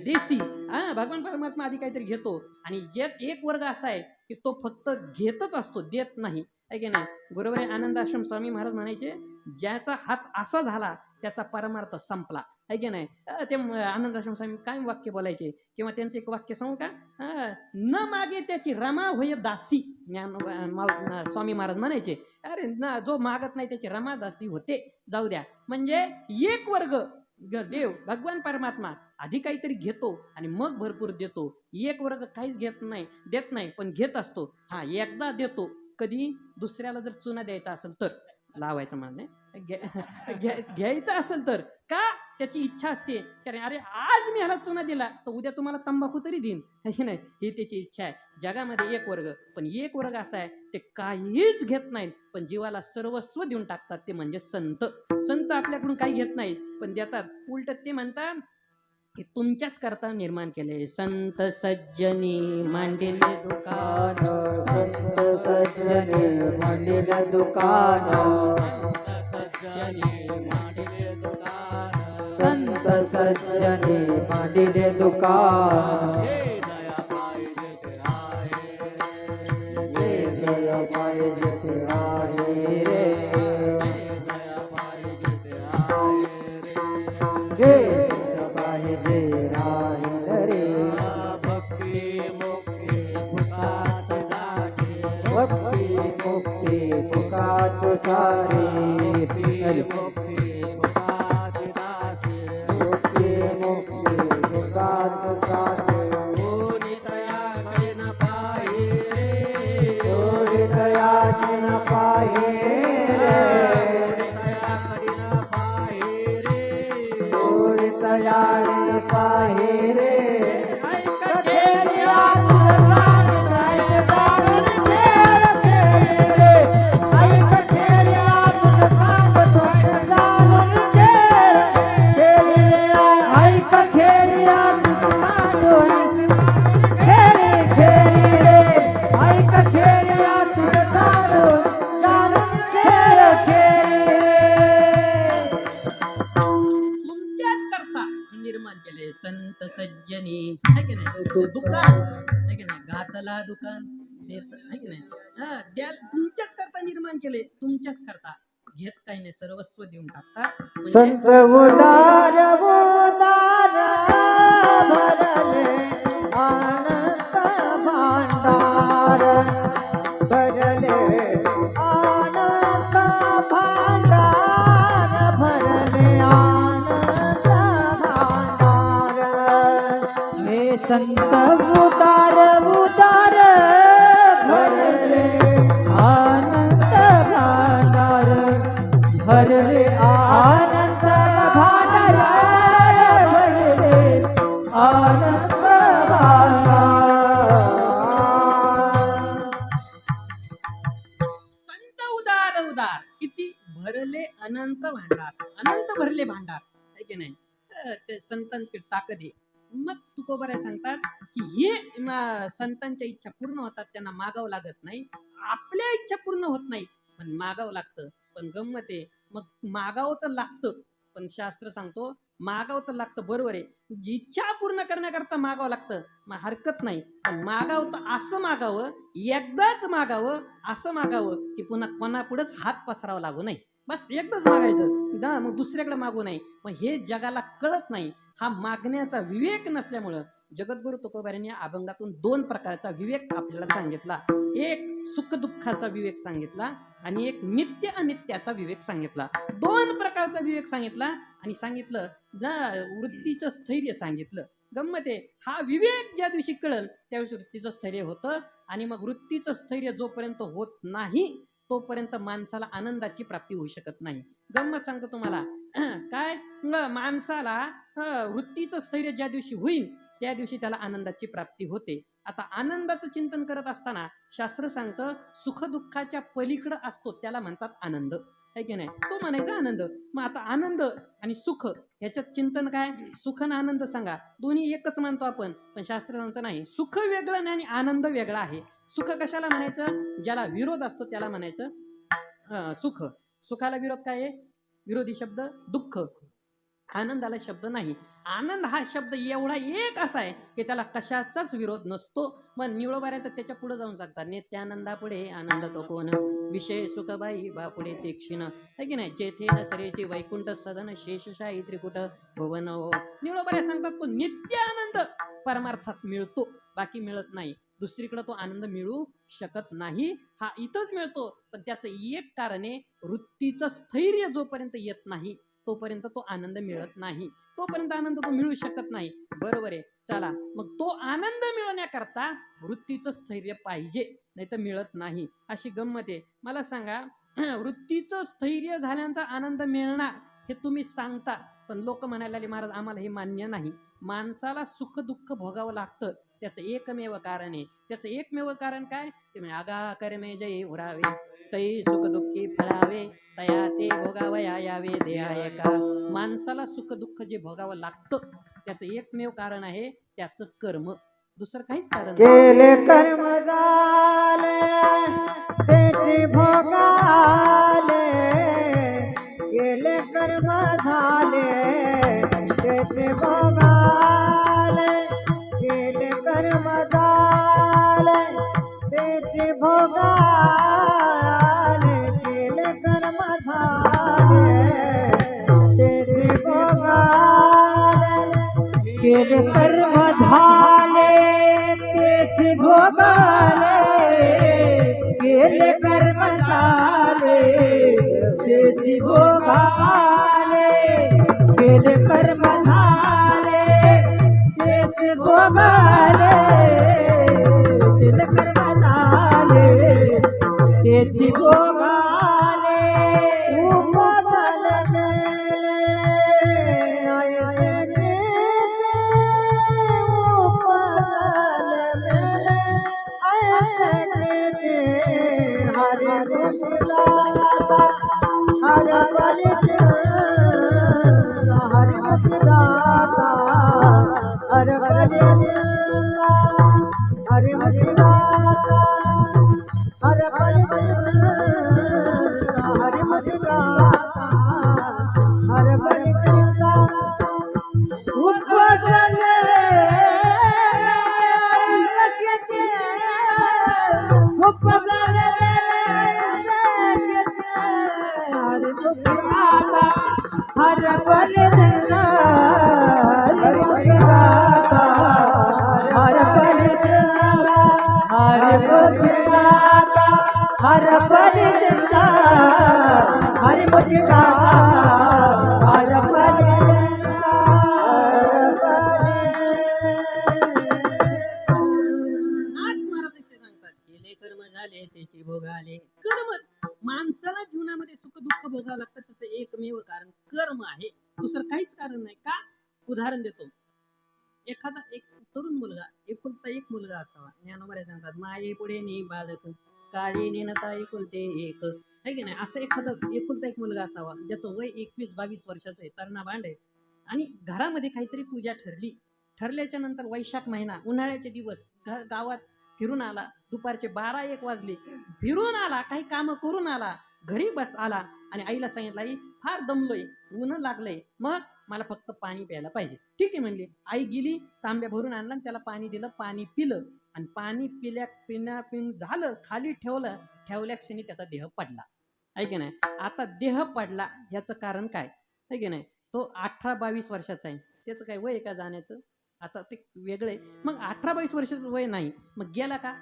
देसी. भगवान परमात्मा आधी काहीतरी घेतो. आणि एक वर्ग असा आहे की तो फक्त घेतच असतो, देत नाही आहे की नाही. गुरुवारी आनंद आश्रम स्वामी महाराज म्हणायचे, ज्याचा हात असा झाला त्याचा परमार्थ संपला आहे की नाही. ते आनंद आश्रम स्वामी काय वाक्य बोलायचे, किंवा त्यांचं एक वाक्य सांगू का, न मागे त्याची रमा होय दासी. स्वामी महाराज म्हणायचे, अरे ना, जो मागत नाही त्याची रमा दासी होते, जाऊ द्या. म्हणजे एक वर्ग देव भगवान परमात्मा आधी काहीतरी घेतो आणि मग भरपूर देतो. एक वर्ग काहीच देत नाही पण घेत असतो. हा एकदा देतो, कधी दुसऱ्याला जर चुना द्यायचा असेल तर, लावायचं म्हणणे घ्यायचं असेल तर, का त्याची इच्छा असते, अरे आज मी ह्याला चुना दिला तर उद्या तुम्हाला तंबाखू तरी देईन हे नाही, ही त्याची इच्छा आहे. जगामध्ये एक वर्ग, पण एक वर्ग असा आहे ते काहीच घेत नाहीत पण जीवाला सर्वस्व देऊन टाकतात, ते म्हणजे संत. संत आपल्याकडून काही घेत नाहीत पण देतात. उलट ते म्हणतात की तुमच्याच करता निर्माण केले. संत सज्जनी मांडिले दुकान, संत सज्जने मांडिले दुकान, संत सज्जने मांडिले दुकान, दया पाहिजे ते आहे रे, दया पाहिजे राहील रे. भक्ती मुक्ती तुकाच सारे, मुक्ती मुक्ती तुकाच सारे. कोणी तयाचे न पाहे रे, कोणी तयाचे न पाहे रे, कोणी तयाचे न पाहे रे. संत सज्जनी है की नाही. दुकान है की नाही, घातला दुकान देत है की नाही. तुमच्याच करता निर्माण केले, तुमच्याच करता, घेत काही नाही, सर्वस्व देऊन टाकता. संत उदार उदार भरले आनंद भांडार, भरले आनंद भांडार. भांडार अनंत भरले भांडार आहे की नाही. ते संतांची ताकद आहे. मग तुकोबाराय सांगतात की हे संतांच्या इच्छा पूर्ण होतात, त्यांना मागावं लागत नाही. आपल्या इच्छा पूर्ण होत नाही पण मागावं लागतं. पण गंमत आहे, मग मागावं तर लागतं, पण शास्त्र सांगतो मागावं तर लागतं बरोबर आहे, इच्छा पूर्ण करण्याकरता मागावं लागतं, मग हरकत नाही. पण मागावं तर असं मागावं, एकदाच मागावं, असं मागावं की पुन्हा कोणापुढेच हात पसरावा लागू नाही. बस एकदाच मागायचं ना, मग दुसऱ्याकडे मागू नाही. मग हे जगाला कळत नाही. हा मागण्याचा विवेक नसल्यामुळं जगद्गुरु तुकोबारायांनी या अभंगातून 2 प्रकारचा विवेक आपल्याला सांगितला. एक सुख दुःखाचा विवेक सांगितला आणि एक नित्य अनित्याचा विवेक सांगितला. 2 प्रकारचा विवेक सांगितला आणि सांगितलं ना, वृत्तीचं स्थैर्य सांगितलं. गंमत आहे, हा विवेक ज्या दिवशी कळल त्यावेळी वृत्तीचं स्थैर्य होतं. आणि मग वृत्तीचं स्थैर्य जोपर्यंत होत नाही तोपर्यंत माणसाला आनंदाची प्राप्ती होऊ शकत नाही. गंमत सांगतो तुम्हाला, काय माणसाला वृत्तीचं स्थैर्य ज्या दिवशी होईल त्या दिवशी त्याला आनंदाची प्राप्ती होते. आता आनंदाचं चिंतन करत असताना शास्त्र सांगतं सुखदुःखाच्या पलीकडं असतो त्याला म्हणतात आनंद, आहे की नाही. तो म्हणायचा आनंद. मग आता आनंद आणि सुख ह्याच्यात चिंतन काय, सुख आणि आनंद सांगा, दोन्ही एकच मानतो आपण. पण शास्त्र सांगतं नाही, सुख वेगळं नाही आणि आनंद वेगळा आहे. सुख कशाला म्हणायचं, ज्याला विरोध असतो त्याला म्हणायचं सुख. सुखाला विरोध काय आहे, विरोधी शब्द दुःख. आनंदाला शब्द नाही. आनंद हा शब्द एवढा एक असा आहे की त्याला कशाचाच विरोध नसतो. मग निवळोबाऱ्या तर त्याच्या पुढे जाऊन सांगतात, नित्यानंदा पुढे आनंद तो कोण, विषय सुखबाई बापुढे तीक्षण, है की नाही. जेथे न सरेची वैकुंठ सदन शेषशाही त्रिकुट भुवन हो. निवळोबाऱ्या सांगतात तो नित्य आनंद परमार्थात मिळतो, बाकी मिळत नाही. दुसरीकडे तो आनंद मिळू शकत नाही. हा इथंच मिळतो, पण त्याचं एक कारण आहे, वृत्तीचं स्थैर्य जोपर्यंत येत नाही तोपर्यंत तो आनंद मिळत नाही. तोपर्यंत आनंद तो मिळू शकत नाही. बरोबर आहे. चला, मग तो आनंद मिळवण्याकरता वृत्तीचं स्थैर्य पाहिजे, नाही तर मिळत नाही. अशी गंमत आहे. मला सांगा, वृत्तीचं स्थैर्य झाल्यानंतर आनंद मिळणार हे तुम्ही सांगता, पण लोक म्हणायला लागले महाराज आम्हाला हे मान्य नाही. माणसाला सुख दुःख भोगावं लागतं, त्याचं एकमेव कारण आहे. त्याचं एकमेव कारण काय, ते म्हणजे आगा कर्मे जय उरावे, तै सुख दुःखी फळावे, तया ते भोगावया यावे देहाय का. माणसाला सुख दुःख जे भोगावं लागतं त्याचं एकमेव कारण आहे त्याचं कर्म, दुसरं काहीच कारण नाही. केले कर्म झाले त्याचे भोगाले, केले कर्म झाले त्याचे भोगाले, केले कर्म झाले त्याचे भोगाले, केले कर्म झाले त्याचे भोगाले, केले कर्म झाले त्याचे भोगाले, केले कर्म झाले त्याचे भोगाले, केले कर्म झाले त्याचे भोगाले, केले कर्म झाले त्याचे भोगाले. उपदल गेले आयचे उपदल गेले आयचे, हरे गोविंदा हरे बलिदाता, हरे बलिदाता, हरे बलिदाता, हरे बलिदाता, हरे बलिदाता, हरे बलिदाता, हरे बलिदाता. उपदल उपदल हरे बलिदाता, हरे बलिदाता, हरे बलिदाता, हरे बलिदाता, हरे बलिदाता, हरे बलिदाता, हरे बलिदाता, हरे बलिदाता, आज महाराज इथे सांगतात केले कर्म झाले त्याचे भोगाले. कर्म माणसाला जीवनामध्ये सुख दुःख भोगावं लागतं, त्याचं एकमेव कारण कर्म आहे, दुसरं काहीच कारण नाही. का, उदाहरण देतो. एखादा एक तरुण मुलगा, एकुलता एक मुलगा असावा. ज्ञानोबा सांगतात माये पुढे नी बालक काळी नेनता एकुलते एक, आहे की नाही? असं एखादा एकुलता एक मुलगा असावा ज्याचं वय 21-22 वर्षाचं आहे, तरणा बांड आहे, आणि घरामध्ये काहीतरी पूजा ठरल्याच्या नंतर वैशाख महिना, उन्हाळ्याचे दिवस, गावात फिरून आला, दुपारचे 12-1 वाजले, फिरून आला, काही कामं करून आला, घरी बस आला आणि आईला सांगितलं, आई फार दमलोय, ऊन लागलंय, मग मला फक्त पाणी प्यायला पाहिजे. ठीक आहे म्हणली. आई गेली, तांब्या भरून आणला आणि त्याला पाणी दिलं, पाणी पिलं, आणि पाणी पिऊन झालं, खाली ठेवल्या क्षणी त्याचा देह पडला, आहे की नाही? आता देह पडला याचं कारण काय, आहे की नाही? तो 18-22 वर्षाचा आहे, त्याचं काय वय का जाण्याचं? आता ते वेगळे. मग 18-22 वर्षाचं वय नाही, मग गेला का?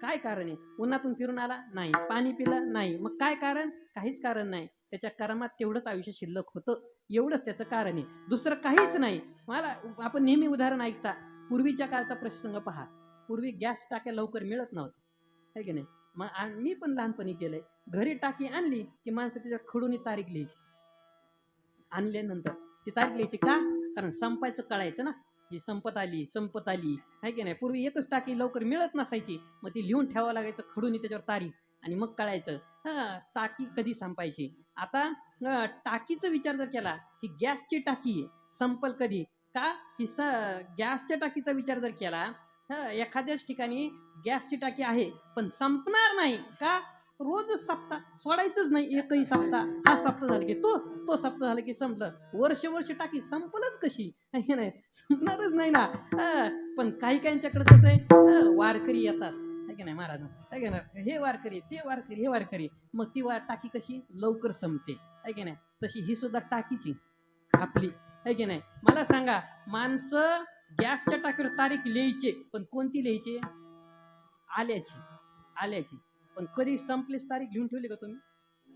काय कारण आहे? उन्हातून फिरून आला नाही, पाणी पिलं नाही, मग काय कारण? काहीच कारण नाही. त्याच्या कर्मात तेवढंच आयुष्य शिल्लक होतं, एवढंच त्याचं कारण आहे, दुसरं काहीच नाही. मला आपण नेहमी उदाहरण ऐकता, पूर्वीच्या काळचा प्रसंग पहा. पूर्वी गॅस टाक्या लवकर मिळत नव्हत्या, आहे की नाही? मग मी पण लहानपणी केलंय, घरी टाकी आणली की माणसं त्याच्या खडून तारीख लिहायची. आणल्यानंतर ती तारीख लिहायची का? कारण संपायचं कळायचं ना, ही संपत आली आहे की नाही? पूर्वी एकच टाकी लवकर मिळत नसायची, मग ती लिहून ठेवावं लागायचं खडून त्याच्यावर तारीख, आणि मग कळायचं टाकी कधी संपायची. आता टाकीचा विचार जर केला की गॅसची टाकी आहे, संपल कधी का? की गॅसच्या टाकीचा विचार जर केला, एखाद्याच ठिकाणी गॅसची टाकी आहे पण संपणार नाही का? रोजच सप्ताह सोडायचंच नाही, एकही सप्ताह. हा सप्ताह झाला की तो सप्ताह झाला की संपलं. वर्ष टाकी संपलच कशी, आहे नाही? संपणारच नाही ना. पण काहींच्याकडे कसं आहे, वारकरी येतात, आहे की नाही महाराज, आहे की नाही? हे वारकरी, ते वारकरी, हे वारकरी, मग ती टाकी कशी लवकर संपते, आहे की नाही? तशी ही सुद्धा टाकीची आपली, आहे की नाही? मला सांगा, माणसं गॅसच्या टाकीवर तारीख लिहायचे, पण कोणती लिहायची? आल्याची. पण कधी संपलीच तारीख लिहून ठेवली का तुम्ही?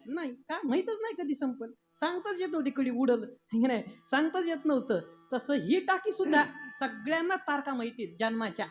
नाही का? माहीतच नाही कधी संपल, सांगताच येत नव्हती, कधी उडल, नाही सांगताच येत नव्हतं. तसं ही टाकी सुद्धा सगळ्यांना तारखा माहिती जन्माच्या,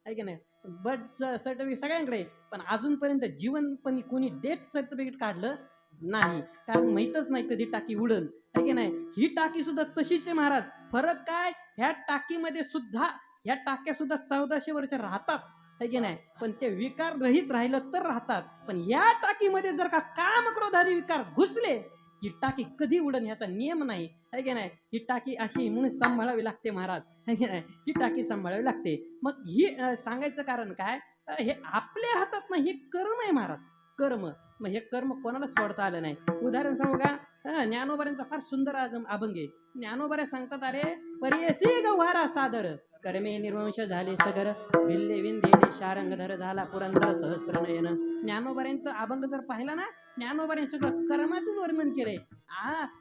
आहे की नाही? बर्थ सर्टिफिकेट सगळ्यांकडे, पण अजूनपर्यंत जीवन पण कोणी डेथ सर्टिफिकेट काढलं नाही, कारण माहीतच नाही कधी टाकी उडल, आहे की नाही? ही टाकी सुद्धा तशीच आहे महाराज. फरक काय? ह्या टाकीमध्ये सुद्धा, ह्या टाक्या सुद्धा 1400 वर्ष राहतात, आहे की नाही? पण ते विकार रहित राहिलं तर राहतात. पण या टाकीमध्ये जर का काम क्रोधादी विकार घुसले की टाकी कधी उडन ह्याचा नियम नाही, आहे की नाही? ही टाकी अशी म्हणून सांभाळावी लागते महाराज, आहे की नाही? ही टाकी सांभाळावी लागते. मग ही सांगायचं कारण काय, हे आपल्या हातात नाही, हे कर्म आहे महाराज, कर्म. मग हे कर्म कोणाला सोडता आलं नाही. उदाहरण सांगू का? ज्ञानोबाऱ्यांचा फार सुंदर अभंग आहे. ज्ञानोबाऱ्या सांगतात, अरे परियसी गव्हारा सादर, कर्मे निर्वंश झाले सगर, भिल्ले विंदेले शारंगधर, झाला पुरंदर सहस्त्र नयन. ज्ञानोबाऱ्यांचं अभंग जर पाहिला ना, ज्ञानोबाऱ्यांनी सगळं कर्माचंच वर्णन केलंय.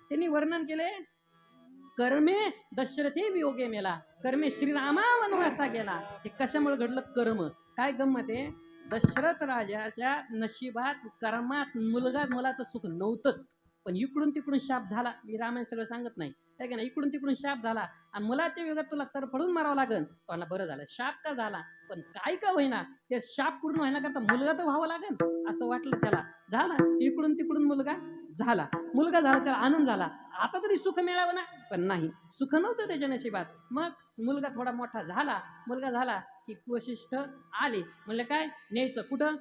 त्यांनी वर्णन केले, कर्मे दशरथे वियोगे मेला, कर्मे श्रीरामा वनवासा गेला. हे कशामुळे घडलं? कर्म. काय गंमत आहे, दशरथ राजाच्या नशिबात कर्मात मुलाचं सुख नव्हतंच, पण इकडून तिकडून शाप झाला. मी रामायण सगळं सांगत नाही, आहे का नाही? इकडून तिकडून शाप झाला आणि मुलाच्या युगात तुला तरफडून मारावं लागल. पण बरं झालं, शाप का झाला, पण काय का होईना ते शाप पूर्ण व्हायला मुलगा तर व्हावं लागेल असं वाटलं त्याला. झाला, इकडून तिकडून मुलगा झाला, त्याला आनंद झाला, आता तरी सुख मिळावं ना. पण नाही, सुख नव्हतं त्याच्या नशिबात. मग मुलगा थोडा मोठा झाला की वशिष्ठ आले, म्हणलं काय न्यायचं, कुठं?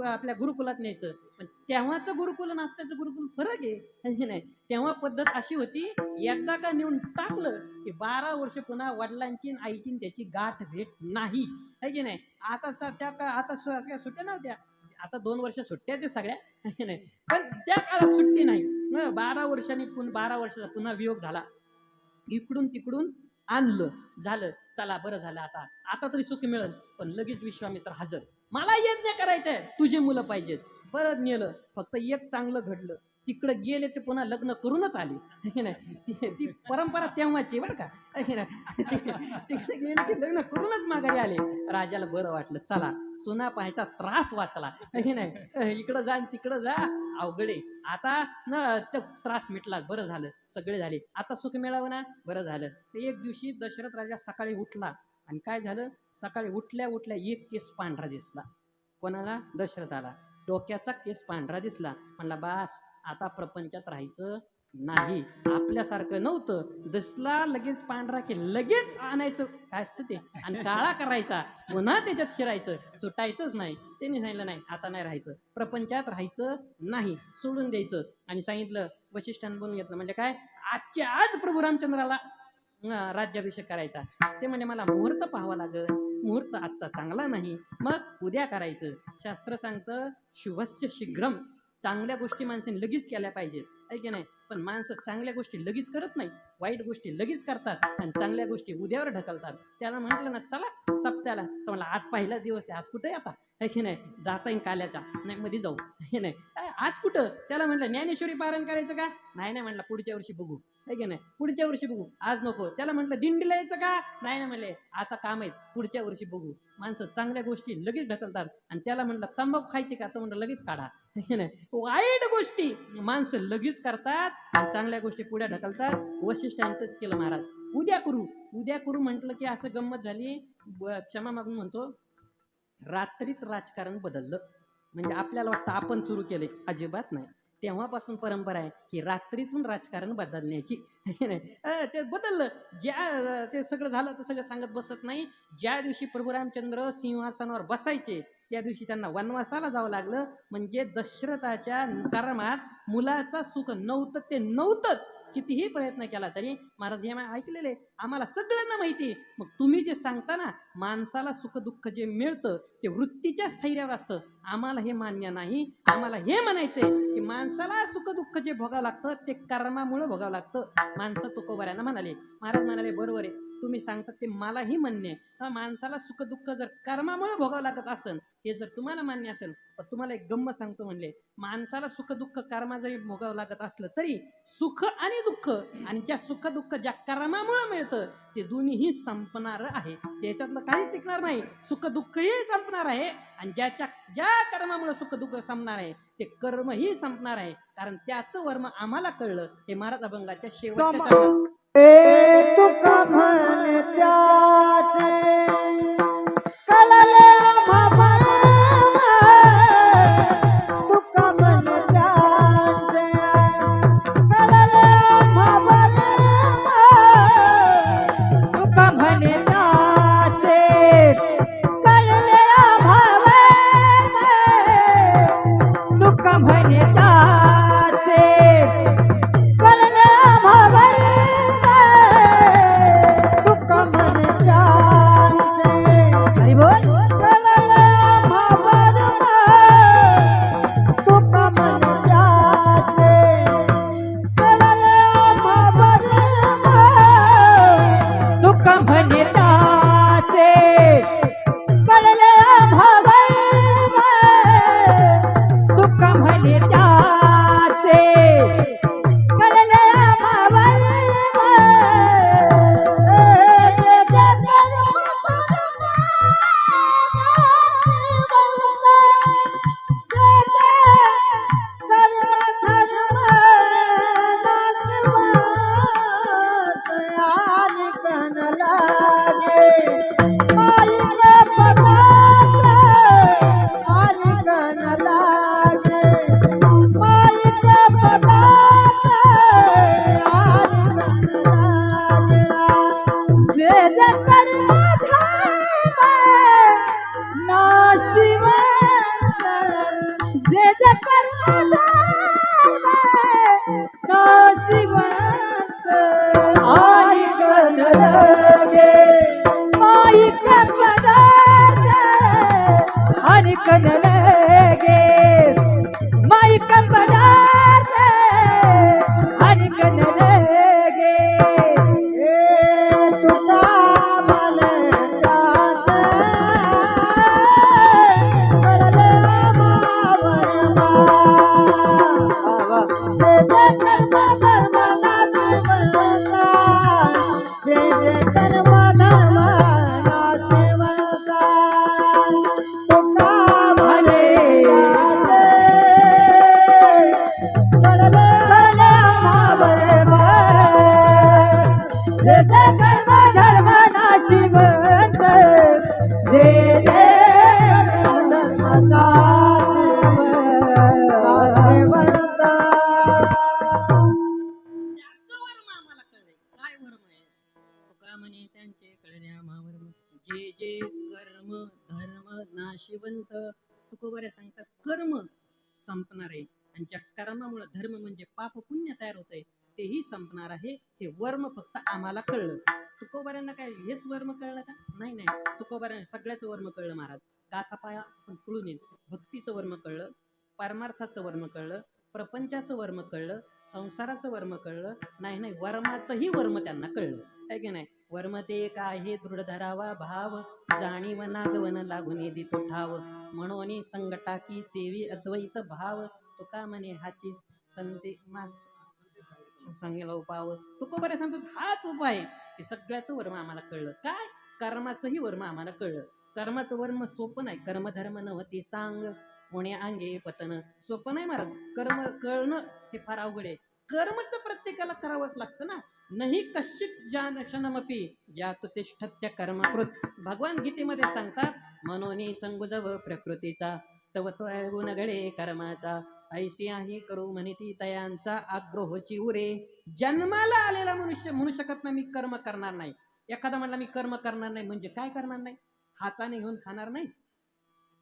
आपल्या गुरुकुलात न्यायचं. पण तेव्हाचं गुरुकुल आणि आत्ताचं गुरुकुल फरक आहे नाही? तेव्हा पद्धत अशी होती, एकदा का नेऊन टाकलं की 12 वर्ष पुन्हा वडिलांची आईची त्याची गाठ भेट नाही, आहे की नाही? आता सुट्ट्या नव्हत्या, आता 2 वर्ष सुट्ट्याचे सगळ्या, आहे नाही? पण त्या काळात सुट्टी नाही. 12 वर्षाचा पुन्हा वियोग झाला, इकडून तिकडून आणलं, झालं, चला बरं झालं, आता तरी सुख मिळेल. पण लगेच विश्वामित्र हजर, मला यज्ञ करायचंय, तुझी मुलं पाहिजेत. बरं नेलं, फक्त एक चांगलं घडलं, तिकडे गेले ते पुन्हा लग्न करूनच आले, नाही? ती परंपरा तेव्हाची बरं का, तिकडे गेले की लग्न करूनच माघारी आले. राजाला बरं वाटलं, चला सुना पाहायचा त्रास वाचला, नाही? इकडं जा तिकडं जा, अवघडे. आता तो त्रास मिटला, बरं झालं, सगळे झाले, आता सुख मिळावं ना, बरं झालं. एक दिवशी दशरथ राजा सकाळी उठला आणि काय झालं, सकाळी उठल्या एक केस पांढरा दिसला. कोणाला? दशरथाला. डोक्याचा केस पांढरा दिसला. म्हणला, बास आता प्रपंचात राहायचं नाही, आपल्यासारखं नव्हतं. दिसला लगेच पांढरा की लगेच आणायचं काय असतं ते आणि काळा करायचा, पुन्हा त्याच्यात शिरायचं, सुटायचंच नाही. त्यांनी सांगितलं नाही, आता नाही राहायचं, प्रपंचात राहायचं नाही, सोडून द्यायचं. आणि सांगितलं वशिष्ठांनी बनवून घेतलं. म्हणजे काय, आजच्या आज प्रभू रामचंद्राला राज्याभिषेक करायचा. ते म्हणजे मला मुहूर्त पाहावा लागल, मुहूर्त आजचा चांगला नाही, मग उद्या करायचं. शास्त्र सांगतं शुभस्य शीघ्रम, चांगल्या गोष्टी माणसाने लगेच केल्या पाहिजेत, आहे की नाही. पण माणसं चांगल्या गोष्टी लगेच करत नाही, वाईट गोष्टी लगेच करतात आणि चांगल्या गोष्टी उद्यावर ढकलतात. त्याला म्हटलं ना चला सप्त्याला, तर मला आज पहिला दिवस आहे, आज कुठे आता, आहे की नाही, जाता येईल काल्याच्या, नाही मध्ये जाऊ, हे नाही आज कुठं. त्याला म्हटलं ज्ञानेश्वरी पारायण करायचं का, नाही नाही म्हटलं पुढच्या वर्षी बघू, आहे की नाही, पुढच्या वर्षी बघू, आज नको. त्याला म्हटलं दिंडीला यायचं का, नाही नाही म्हणले आता काम आहेत, पुढच्या वर्षी बघू. माणसं चांगल्या गोष्टी लगेच ढकलतात. आणि त्याला म्हटलं तंबाखू खायची का, तर म्हटलं लगेच काढा, हे नाही. वाईट गोष्टी माणसं लगेच करतात आणि चांगल्या गोष्टी पुढे ढकलतात. वशिष्ठांतच केलं महाराज, उद्या करू, उद्या करू म्हटलं की असं गंमत झाली. क्षमा मागून म्हणतो, रात्रीत राजकारण बदललं. म्हणजे आपल्याला वाटतं आपण सुरू केले, अजिबात नाही. तेव्हापासून परंपरा आहे की रात्रीतून राजकारण बदलण्याची, नाही ते बदललं. ते सगळं झालं तर सगळं सांगत बसत नाही. ज्या दिवशी प्रभू रामचंद्र सिंहासनावर बसायचे त्या दिवशी त्यांना वनवासाला जावं लागलं. म्हणजे दशरथाच्या कर्मात मुलाचा सुख नव्हतं ते नव्हतंच. कितीही प्रयत्न केला तरी महाराज हे ऐकलेले, आम्हाला सगळ्यांना माहिती. मग तुम्ही जे सांगता ना, माणसाला सुख दुःख जे मिळतं ते वृत्तीच्या स्थैर्यावर असतं, आम्हाला हे मान्य नाही. आम्हाला हे म्हणायचंय की माणसाला सुख दुःख जे भोगावं लागतं ते कर्मामुळे भोगावं लागतं. माणसं तुकोबाऱ्यांना म्हणाले, महाराज म्हणाले बरोबर आहे, तुम्ही सांगतात ते मलाही मान्य आहे. माणसाला सुख दुःख जर कर्मामुळे भोगावं लागत असेल, हे जर तुम्हाला मान्य असेल, तर तुम्हाला एक गंमत सांगतो. म्हणले माणसाला सुख दुःख कर्मा जरी भोगावं लागत असलं तरी सुख आणि दुःख, आणि ज्या सुख दुःख ज्या कर्मामुळे मिळतं ते दोन्हीही संपणार आहे. त्याच्यातलं काहीच टिकणार नाही. सुख दुःखही संपणार आहे आणि ज्या कर्मामुळे सुख दुःख संपणार आहे ते कर्मही संपणार आहे. कारण त्याचं वर्म आम्हाला कळलं. हे महाराज अभंगाच्या शेवटच्या तुका म्हण त्याचे कळले आम्हा, तुका म्हण त्याचे कळले आम्हा, तुका म्हण त्याचे कळले आम्हा, तुका म्हण त्याचे कळले आम्हा, तुका म्हण त्याचे हरी बोल कळले आम्हा, तुका म्हण त्याचे कळले आम्हा, तुका म्हण त्याचे कळले आम्हा, तुका म्हण त्याचे कळले आम्हा, जे जे कर्म धर्म नाशिवंत. तुकोबऱ्या सांगतात कर्म संपणार आहे आणि ज्या कर्मामुळे धर्म म्हणजे पाप पुण्य तयार होत आहे तेही संपणार आहे. हे वर्म फक्त आम्हाला कळलं. तुकोबऱ्यांना काय हेच वर्म कळलं का? नाही नाही, तुकोबऱ्यांना सगळ्याच वर्म कळलं महाराज. गाथापाया पण कळून येईल. भक्तीचं वर्म कळलं, परमार्थाचं वर्म कळलं, प्रपंचाचं वर्म कळलं, संसाराचं वर्म कळलं. नाही नाही, वर्माचंही वर्म त्यांना कळलं आहे की नाही. वर्म ते काय दृढ धरावा भाव, जाणीव नागवन लागून देतो ठाव, म्हणून संगटाकी सेवी अद्वैत भाव, तुका म्हणे हाची संते सांगेला उपाव. तुकोबऱ्या सांगतात हाच उपाय. हे सगळ्याचं वर्म आम्हाला कळलं. काय? कर्माचंही वर्म आम्हाला कळलं. कर्माचं वर्म सोपं नाही. कर्मधर्म नव्हती सांग कोणी अंगे पतन. सोपं नाही महाराज. कर्म कळणं हे फार अवघड आहे. कर्म तर प्रत्येकाला करावंच लागतं ना. नाही कश्चित क्षणमपी ज्यात तिष्ठत्य कर्मकृत. भगवान गीतेमध्ये सांगतात मनोनी संगुजव प्रकृतीचा, तव तो गुणगडे कर्माचा, ऐशी आहे करू म्हणती तयांचा आग्रहोची उरे. जन्माला आलेला मनुष्य म्हणू शकत नाही मी कर्म करणार नाही. एखादा म्हणला मी कर्म करणार नाही म्हणजे काय करणार नाही? हाताने घेऊन खाणार नाही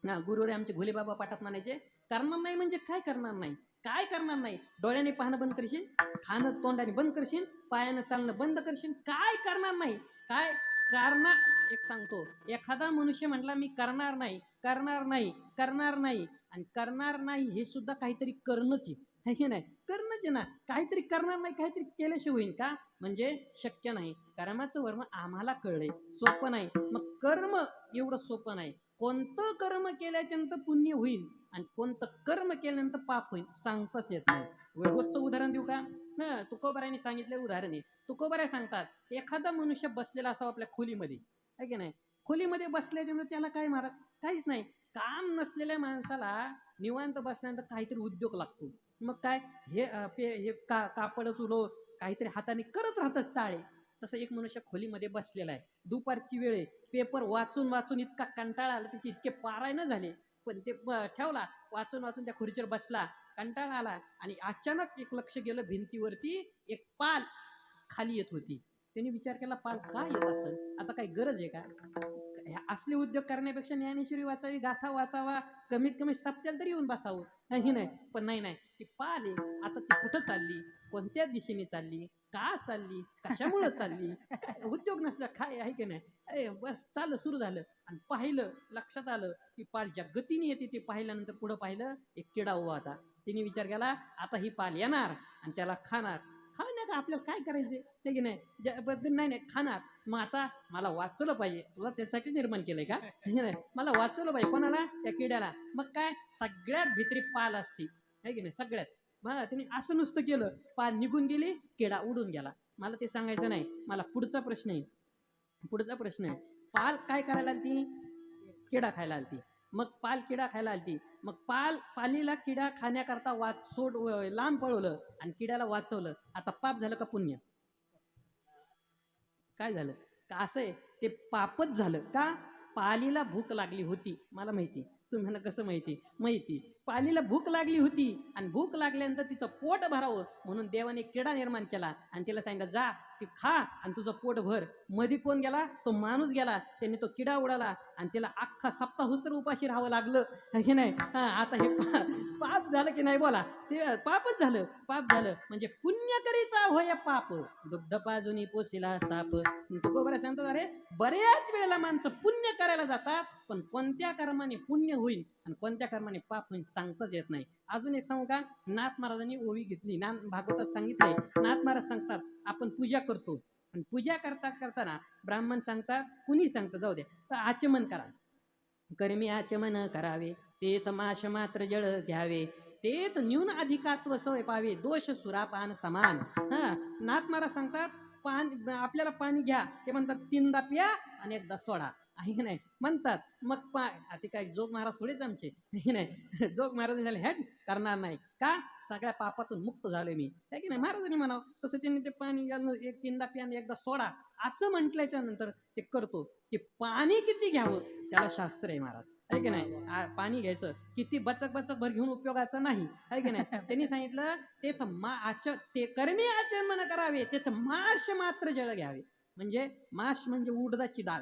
ना. गुरुरे आमचे घोले बाबा पाठात म्हणायचे करणार नाही म्हणजे काय करणार नाही? काय करणार नाही? डोळ्याने पाहणं बंद करशील, खाणं तोंडाने बंद करशील, पायानं चालणं बंद करशील. काय करणार नाही? काय करणार? एक सांगतो, एखादा मनुष्य म्हटला मी करणार नाही करणार नाही करणार नाही, आणि करणार नाही हे सुद्धा काहीतरी करणंच आहे की नाही. करणंच आहे ना. काहीतरी करणार नाही, काहीतरी केल्याशिवाय होईल का? म्हणजे शक्य नाही. कर्माचं वर्म आम्हाला कळलंय, सोपं नाही. मग कर्म एवढं सोपं नाही. कोणतं कर्म केल्याच्या नंतर पुण्य होईल आणि कोणतं कर्म केल्यानंतर पाप होईल सांगताच येत नाही. रोजचं उदाहरण देऊ का? तुकोबारायांनी सांगितलं उदाहरण आहे. तुकोबाराय सांगतात एखादा मनुष्य बसलेला असावा आपल्या खोलीमध्ये आहे की नाही. खोलीमध्ये बसल्याच्यानंतर त्याला काय महाराज? काहीच नाही. काम नसलेल्या माणसाला निवांत बसल्यानंतर काहीतरी उद्योग लागतो. मग काय हे कापडच उलो काहीतरी हाताने करत राहतात चाळे. तसं एक मनुष्य खोलीमध्ये बसलेला आहे. दुपारची वेळ आहे. पेपर वाचून वाचून इतका कंटाळा आला, त्याचे इतके पारायण झाले, पण ते ठेवला वाचून वाचून त्या खुर्चीवर बसला. कंटाळा आला आणि अचानक एक लक्ष गेलं भिंतीवरती एक पाल खाली येत होती. त्यांनी विचार केला पाल काय येत असेल, आता काही गरज आहे का? असले उद्योग करण्यापेक्षा ज्ञानेश्वरी वाचावी, गाथा वाचावा, कमीत कमी सप्त्याला तरी येऊन बसावं नाही नाही. पण नाही नाही, ती पाल आहे. आता ती कुठं चालली, कोणत्या दिशेने चालली, का चालली, कशामुळं चालली, काय उद्योग नसला काय आहे की नाही. बस चाललं सुरू झालं आणि पाहिलं, लक्षात आलं की पाल ज्या गतीने येते ते पाहिल्यानंतर पुढं पाहिलं एक किडा उभा होता. तिने विचार केला आता ही पाल येणार आणि त्याला खाणार. खाण्यात आपल्याला काय करायचंय हे की नाही. नाही नाही खाणार. मग आता मला वाचवलं पाहिजे. तुला त्यासाठी निर्माण केलंय का? नाही, मला वाचवलं पाहिजे. कोणाला? त्या किड्याला. मग काय सगळ्यात भीतरी पाल असते है की नाही सगळ्यात. मग तिने असं नुसतं केलं, पाल निघून गेली, किडा उडून गेला. मला ते सांगायचं नाही. मला पुढचा प्रश्न आहे. पाल काय करायला आलती? किडा खायला आलती. मग पाल किडा खायला आलती. मग पालीला किडा खाण्याकरता लांब पळवलं आणि किड्याला वाचवलं. आता पाप झालं का पुण्य? काय झालं? का असं आहे ते पापच झालं का? पालीला भूक लागली होती, मला माहिती. तुम्हाला कसं माहिती पालीला भूक लागली होती आणि भूक लागल्यानंतर तिचं पोट भरावं म्हणून देवाने किडा निर्माण केला आणि तिला सांगितलं जा ती खा आणि तुझं पोट भर. मध्ये कोण गेला? तो माणूस गेला. त्यांनी तो किडा उडाला आणि त्याला अख्खा सप्ताहूस तर उपाशी राहावं लागलं हे नाही. आता हे पाप झालं की नाही बोला. ते पापच झालं. पाप झालं म्हणजे पुण्य करीता होय पाप, दुग्ध पाजुनी पोसिला साप. तुकोबरा सांगतो अरे बऱ्याच वेळेला माणसं पुण्य करायला जातात, पण कोणत्या कर्माने पुण्य होईल आणि कोणत्या कर्माने पाप होईल सांगताच येत नाही. अजून एक सांगू का? नाथ महाराजांनी ओवी घेतली. भागवतात सांगितलंय. नाथ महाराज सांगतात आपण पूजा करतो आणि पूजा करताना ब्राह्मण सांगतात, कुणी सांगतं जाऊ द्या, तर आचमन करा. कर्मी आचमन करावे, ते तमाश मात्र जळ घ्यावे, ते तर न्यून अधिकात्व सवय पावे, दोष सुरापान समान. नाथ महाराज सांगतात पाणी आपल्याला पाणी घ्या, ते म्हणतात 3दा प्या आणि 1दा सोडा आहे की नाही म्हणतात. मग ते काय जोग महाराज थोडेच आमचे नाही. जोग महाराज झाले हॅट करणार नाही का? सगळ्या पापातून मुक्त झालोय मी आहे की नाही. महाराजांनी म्हणावं तसं त्यांनी ते पाणी 3दा प्या आणि 1दा सोडा असं म्हटल्याच्या नंतर ते करतो. ते पाणी किती घ्यावं त्याला शास्त्र आहे महाराज आहे की नाही. पाणी घ्यायचं किती बचक भर घेऊन उपयोगाचं नाही आहे की नाही. त्यांनी सांगितलं ते ते कर्मी आचमन करावे, ते माश मात्र जळ घ्यावे. म्हणजे माश म्हणजे उडदाची डाळ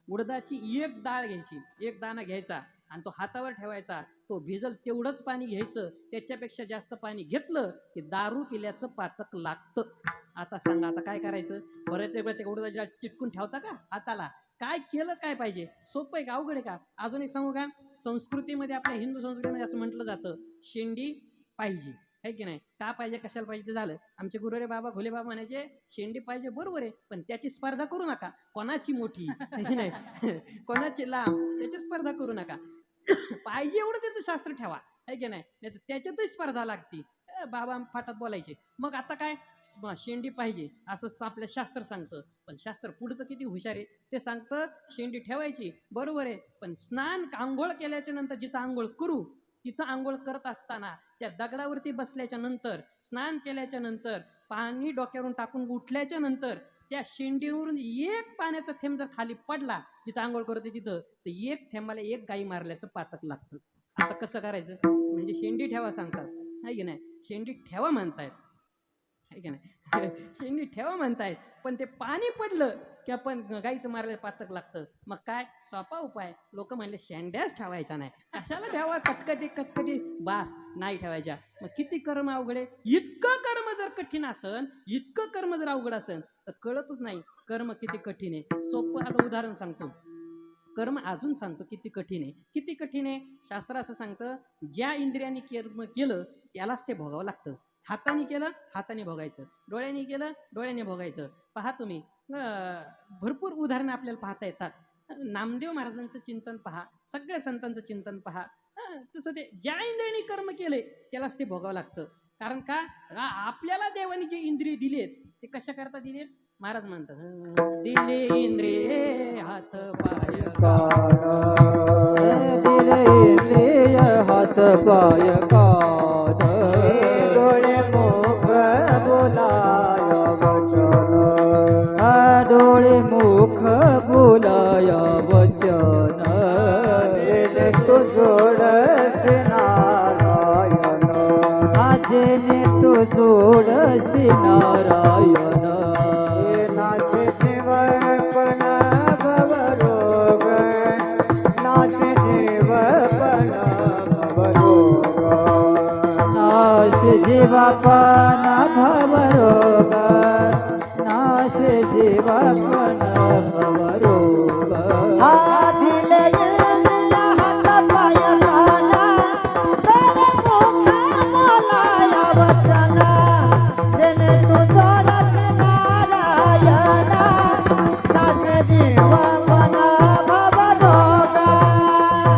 उडदाची एक डाळ घ्यायची, एक दाणा घ्यायचा आणि तो हातावर ठेवायचा, तो भिजल तेवढंच पाणी घ्यायचं, त्याच्यापेक्षा जास्त पाणी घेतलं की दारू पिल्याचं पातक लागतं. आता सांगा आता काय करायचं? बरेच वेळ ते उडदाची डाळ चिटकून ठेवता का हाताला? काय केलं काय पाहिजे? सोपं आहे का अवघड आहे का? अजून एक सांगू का? संस्कृतीमध्ये, आपल्या हिंदू संस्कृतीमध्ये असं म्हटलं जातं, शेंडी पाहिजे, आहे की नाही? का पाहिजे, कशाला पाहिजे ते झालं. आमचे गुरुरे बाबा भोले बाबा म्हणायचे शेंडी पाहिजे, बरोबर आहे, पण त्याची स्पर्धा करू नका, कोणाची मोठी, है की नाही? कोणाची लांब, त्याची स्पर्धा करू नका. पाहिजे एवढं त्याचं शास्त्र ठेवा, आहे की नाही? नाही तर त्याच्यातही स्पर्धा लागती. बाबा फाटात बोलायचे. मग आता काय, शेंडी पाहिजे असं आपलं शास्त्र सांगतं, पण शास्त्र पुढचं किती हुशार आहे, ते सांगतं शेंडी ठेवायची, बरोबर आहे, पण स्नान आंघोळ केल्याच्या नंतर जिथं आंघोळ करू तिथं आंघोळ करत असताना त्या दगडावरती बसल्याच्या नंतर, स्नान केल्याच्या नंतर, पाणी डोक्यावरून टाकून उठल्याच्या नंतर त्या शेंडीवरून एक पाण्याचा थेंब जर खाली पडला जिथं आंघोळ करते तिथं, तर एक थेंबाला एक गाई मारल्याचं पातक लागतं. आता कसं करायचं? म्हणजे शेंडी ठेवा सांगतात, आहे की नाही? शेंडी ठेवा म्हणतायत, आहे की नाही? शेंडी ठेवा म्हणतायत, पण ते पाणी पडलं की आपण गाईचं मारलं पातक लागतं. मग काय सोपा उपाय, लोक म्हणले शेंड्याच ठेवायचा नाही, कशाला ठेवा, कटकटी कटकटी, बास नाही ठेवायच्या. मग किती कर्म अवघड आहे. इतकं कर्म जर कठीण असन, इतकं कर्म जर अवघड असन, तर कळतच नाही कर्म किती कठीण आहे. सोपं आता उदाहरण सांगतो, कर्म अजून सांगतो किती कठीण आहे. किती कठीण आहे? शास्त्र असं सांगतं, ज्या इंद्रियांनी कर्म केलं त्यालाच ते भोगावं लागतं. हाताने केलं हाताने भोगायचं, डोळ्याने केलं डोळ्याने भोगायचं. पहा तुम्ही, भरपूर उदाहरणं आपल्याला पाहता येतात. नामदेव महाराजांचं चिंतन पहा, सगळ्या संतांचं चिंतन पहा. तसं ते ज्या इंद्रियांनी कर्म केले त्यालाच ते भोगावं लागतं. कारण का, आपल्याला देवाने जे इंद्रिय दिलेत ते कशा करता दिलेत? महाराज म्हणतात, दिले इंद्रिय हात पाय दिले इंद्रिय हात पाय कान, डोळे मुख बोलाय वचन, डोळे मुख बोलाय वचन, जेने तू जोडसी नारायण, जेने तू जोडसी नारायण, नाचे जीवपण भवरोग, नाचे जीवपण भवरोग, नाचे जीवपण भवरोग, नाचे जीवपण भवरोग. दिले इंद्रिय हात पाय कान, डोळे मुख बोलाय वचन, जेने तू जोडसी नारायण, नाचे जीवपण भवरोग.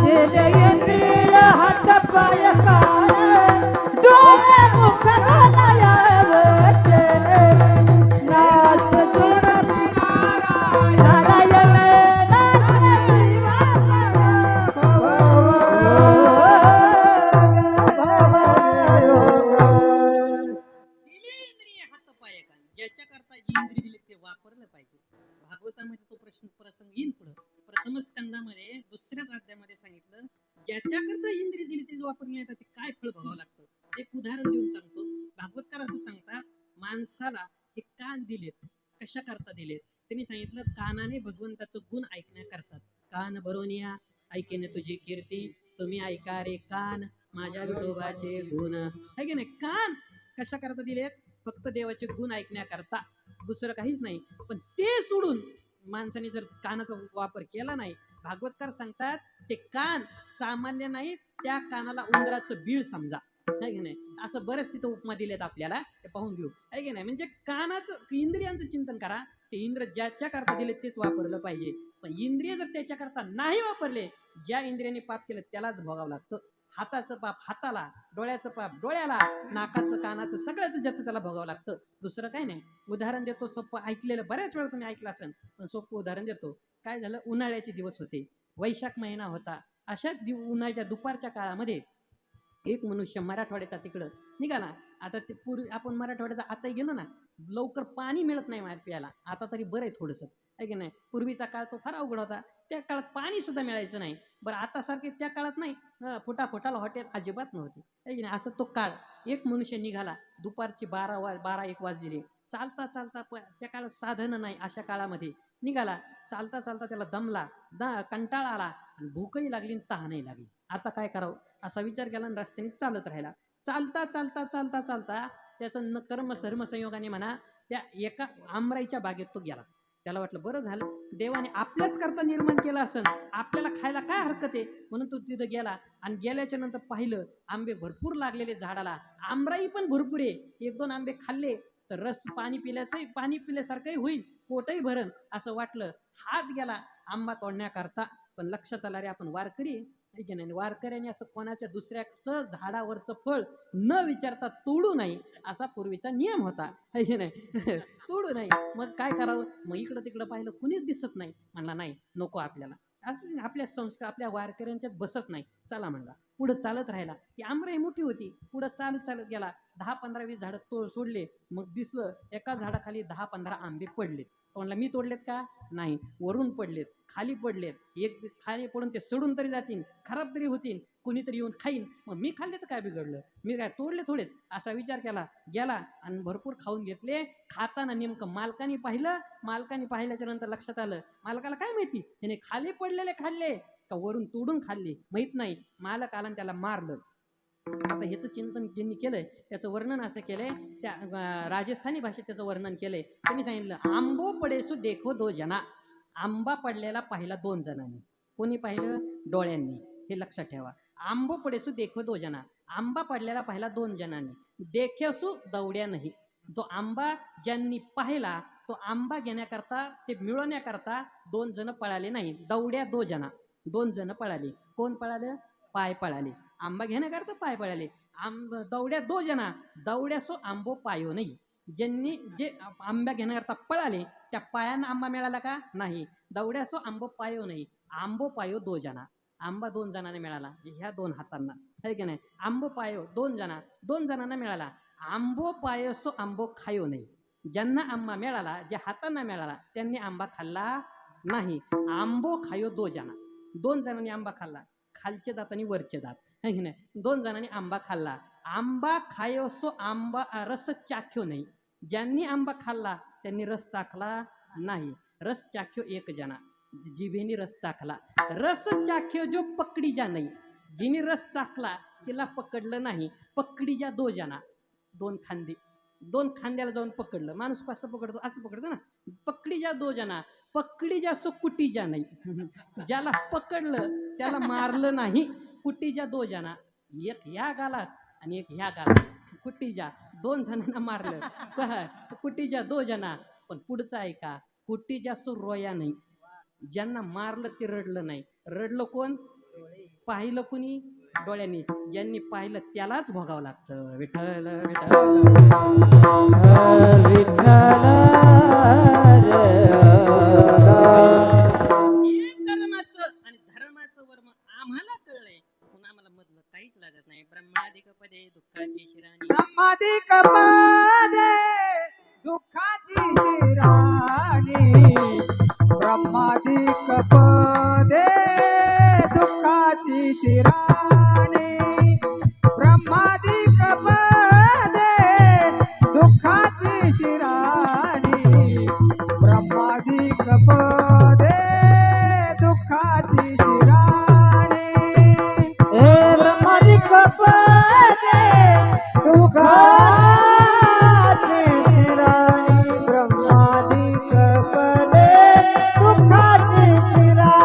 दिले इंद्रिय हात पाय कान, डोळे मुख बोलाय वचन, नाच जोडसी नारायण, नाचे जीवपण भवरोग. दिले इंद्रिय हात पाय कान, ज्याच्या करता जी इंद्रिय दिली ते वापरलं पाहिजे. भागवतामध्ये तो प्रसंग येईल पुढं. प्रथम स्कंदामध्ये दुसऱ्याच अध्यायामध्ये सांगितलं, ज्याच्या करता इंद्रिय दिली ते वापरली नाही तर ते काय फळ भोगावं लागतं. एक उदाहरण देऊन सांगतो. भागवतकार असं सांगतात, माणसाला हे कान दिलेत, कशा करता दिलेत? त्यांनी सांगितलं, कानाने भगवंताचं गुण ऐकण्याकरतात. कान भरोनिया ऐकेने तुझी कीर्ती, तुम्ही ऐका रे कान माझ्या विठोबाचे गुण, है की नाही? कान कशा करता दिलेत? फक्त देवाचे गुण ऐकण्याकरता, दुसरं काहीच नाही. पण ते सोडून माणसाने जर कानाचा वापर केला नाही, भागवतकार सांगतात ते कान सामान्य नाही, त्या कानाला उंदराचं बीळ समजा, है की नाही? असं बरेच तिथं उपमा दिलेत आपल्याला, ते पाहून घेऊ, है की नाही? म्हणजे कानाचं इंद्रियांचं चिंतन करा, ते इंद्र ज्याच्या करता दिले तेच वापरलं पाहिजे. पण इंद्रिय जर त्याच्या करता नाही वापरले, ज्या इंद्रियाने पाप केलं त्यालाच भोगावं लागतं. हाताचं पाप हाताला, डोळ्याचं पाप डोळ्याला, नाकाचं कानाचं सगळ्याच ज्याचं त्याला भोगावं लागतं. दुसरं काही नाही. उदाहरण देतो सोपं, ऐकलेलं बऱ्याच वेळा तुम्ही ऐकलं असेल, पण सोपं उदाहरण देतो. काय झालं, उन्हाळ्याचे दिवस होते, वैशाख महिना होता. अशा उन्हाळ्याच्या दुपारच्या काळामध्ये एक मनुष्य मराठवाड्याचा तिकडं निघाला. आता ते पूर्वी आपण मराठवाड्याचा आताही गेलो ना, लवकर पाणी मिळत नाही मार प्यायला. आता तरी बरं आहे थोडंसं, आहे की नाही? पूर्वीचा काळ तो फार अवघड होता, त्या काळात पाणी सुद्धा मिळायचं नाही. बरं आता सारखे त्या काळात नाही, फुटाला हॉटेल अजिबात नव्हती, आहे की नाही? असं तो काळ. एक मनुष्य निघाला, दुपारची 12-1 वाजलेले. चालता चालता त्या काळात साधनं नाही, अशा काळामध्ये निघाला. चालता चालता त्याला दमला, कंटाळा आला आणि भूकही लागली आणि तहानही लागली. आता काय करावं असा विचार केला आणि रस्त्याने चालत राहिला. चालता चालता चालता चालता त्याचं धर्मसंयोगाने म्हणा त्या एका आमराईच्या बागेत तो गेला. त्याला वाटलं बरं झालं देवाने आपल्याच करता निर्माण केलं असेल, आपल्याला खायला काय हरकत आहे, म्हणून तो तिथं गेला. आणि गेल्याच्या नंतर पाहिलं आंबे भरपूर लागलेले झाडाला, आमराई पण भरपूर आहे. 1-2 आंबे खाल्ले तर रस पाणी पिल्यासारखंही होईल, पोटही भरण असं वाटलं. हात गेला आंबा तोडण्याकरता, पण लक्षात आलं रे आपण वारकरी आहे की नाही. वारकऱ्याने असं कोणाच्या दुसऱ्याचं झाडावरचं फळ न विचारता तोडू नाही असा पूर्वीचा नियम होता, है की नाही. तोडू नाही. मग काय करावं, मग इकडं तिकडं पाहिलं कुणीच दिसत नाही. म्हणला नाही नको आपल्याला, असं आपल्या संस्कार आपल्या वारकऱ्यांच्यात बसत नाही. चला म्हणला, पुढं चालत राहिला. ती आमराई मोठी होती, पुढं चालत चालत गेला. 10-15-20 झाडं सोडले. मग दिसलं एका झाडाखाली 10-15 आंबे पडले. तो म्हणला मी तोडलेत का, नाही, वरून पडलेत, खाली पडलेत. एक खाली पडून ते सडून तरी जातील, खराब तरी होतील, कुणीतरी येऊन खाईन, मग मी खाल्ले तर काय बिघडलं, मी काय तोडले थोडेच असा विचार केला. गेला आणि भरपूर खाऊन घेतले. खाताना नेमकं मालकाने पाहिल्याच्या नंतर लक्षात आलं मालकाला काय माहिती त्याने खाली पडलेले खाल्ले का वरून तोडून खाल्ले माहित नाही. मालक आला आणि त्याला मारलं. आता ह्याचं चिंतन ज्यांनी केलंय त्याचं वर्णन असं केलंय, त्या राजस्थानी भाषेत त्याचं वर्णन केलंय. त्यांनी सांगितलं आंबो पडेसू देखो 2 जना. आंबा पडलेला पाहिला 2 जणांनी. कोणी पाहिलं, डोळ्यांनी. हे लक्षात ठेवा. आंबो पडेसू देखो 2 जना. आंबा पडलेला पाहिला 2 जणांनी. देखेसू दौड्या नाही. तो आंबा ज्यांनी पाहिला तो आंबा घेण्याकरता ते मिळवण्याकरता 2 जण पळाले नाही. दौड्या 2 जना. 2 जण पळाले. कोण पळाले, पाय पळाले. आंबा घेण्याकरता पाय पळाले. दौड्या 2 जना. दौड्यासो आंबो पायो नाही. ज्यांनी जे आंबा घेण्याकरता पळाले त्या पायांना आंबा मिळाला का, नाही. दौड्यासो आंबो पायो नाही. आंबो पायो 2 जना. आंबा 2 जणांना मिळाला, ह्या 2 हातांना, है की नाही. आंबो पायो 2 जना, 2 जणांना मिळाला. आंबो पायसो आंबो खायो नाही. ज्यांना आंबा मिळाला, ज्या हातांना मिळाला त्यांनी आंबा खाल्ला नाही. आंबो खायो 2 जना. 2 जणांनी आंबा खाल्ला, खालचे दात आणि वरचे दात, है की नाही. 2 जणांनी आंबा खाल्ला. आंबा खायोसो आंबा रस चाख्यो नाही. ज्यांनी आंबा खाल्ला त्यांनी रस चाखला नाही. रस चाख्यो 1 जना. जिभेने रस चाखला. रस चाख्यो जो पकडी जा नाही. जिने रस चाखला तिला पकडलं नाही. पकडी जा 2 जना. 2 खांदे. 2 खांद्याला जाऊन पकडलं. माणूस कसं पकडतो, असं पकडतो ना. पकडी जा 2 जना. पकडी जा सो कुटी जा नाही. ज्याला पकडलं त्याला मारलं नाही. कुटी जा 2 जना. एक ह्या गालात आणि एक ह्या गालात. कुटी जा 2 जणांना मारलं. कुटी जा 2 जना. पण पुढचं ऐका, कुटी जा सो रोया नाही. ज्यांना मारलं ते रडलं नाही. रडलं कोण, पाहिलं कुणी, डोळ्यांनी. ज्यांनी पाहिलं त्यालाच भोगावं लागतं. विठ्ठल विठ्ठल कर्माचं आणि धर्माचं वर्म आम्हाला कळलंय, पण आम्हाला मधलं काहीच लागत नाही. ब्रह्मादिक पदे दुःखाची शिराणी. ब्रह्मादिक पदे दुःखाची शिराणी. ब्रह्मादिक पदे दुःखाची शिराणी. ब्रह्मादिक पदे दुःखाची शिराणी. ब्रह्मादिक पदे दुःखाची शिराणी. हे ब्रह्मादिक पदे दुःखाची शिराणी. ब्रह्मादिक पदे दुःखाची शिराणी.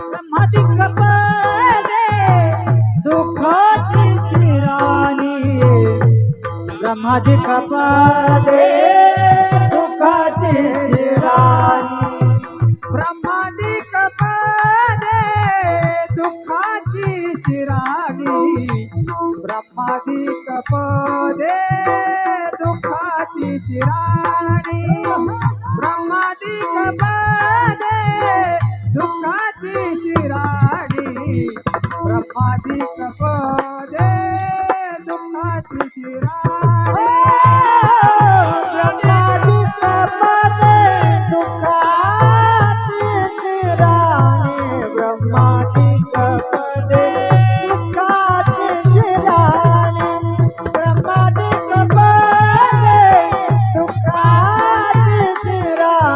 ब्रह्मादिक पदे दुःखाची शिराणी. ब्रह्मादिक पदे दुःखाची शिराणी. ब्रह्मादिक पदे दुःखाची शिराणी. ब्रह्मादिक पदे दुःखाची शिराणी. ब्रह्मादिक पदे दुःखाची शिराणी. ब्रह्मादिक पदे दुःखाची शिराणी. ब्रह्मादिक पदे दुःखाची शिराणी. ब्रह्मादिक पदे दुःखाची शिराणी. ब्रह्मादिक पदे दुःखाची शिराणी.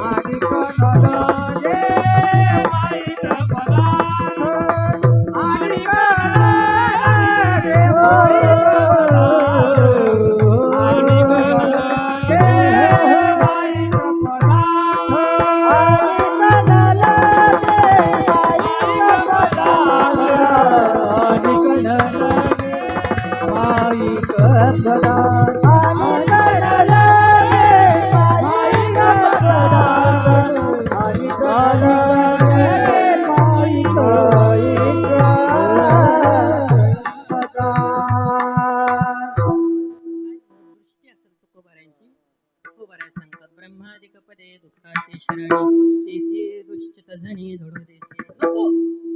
आणि कोणाला रे माहित पदार्थ आणि कोणाला रे माहित पदार्थ आणि कोणाला रे माहित पदार्थ आणि कोणाला रे माहित पदार्थ आणि कोणाला माईक पदार्थ आणि कडाला रे माईक पदार्थ आणि कडाला रे माईक पदार्थ. दृष्टी असेल तुकोबारायांची तुकोबाराय सांगतात ब्रह्मादिक पदे दुःखाचे शरणी तेथे दुश्चित झणी धडू देसे नको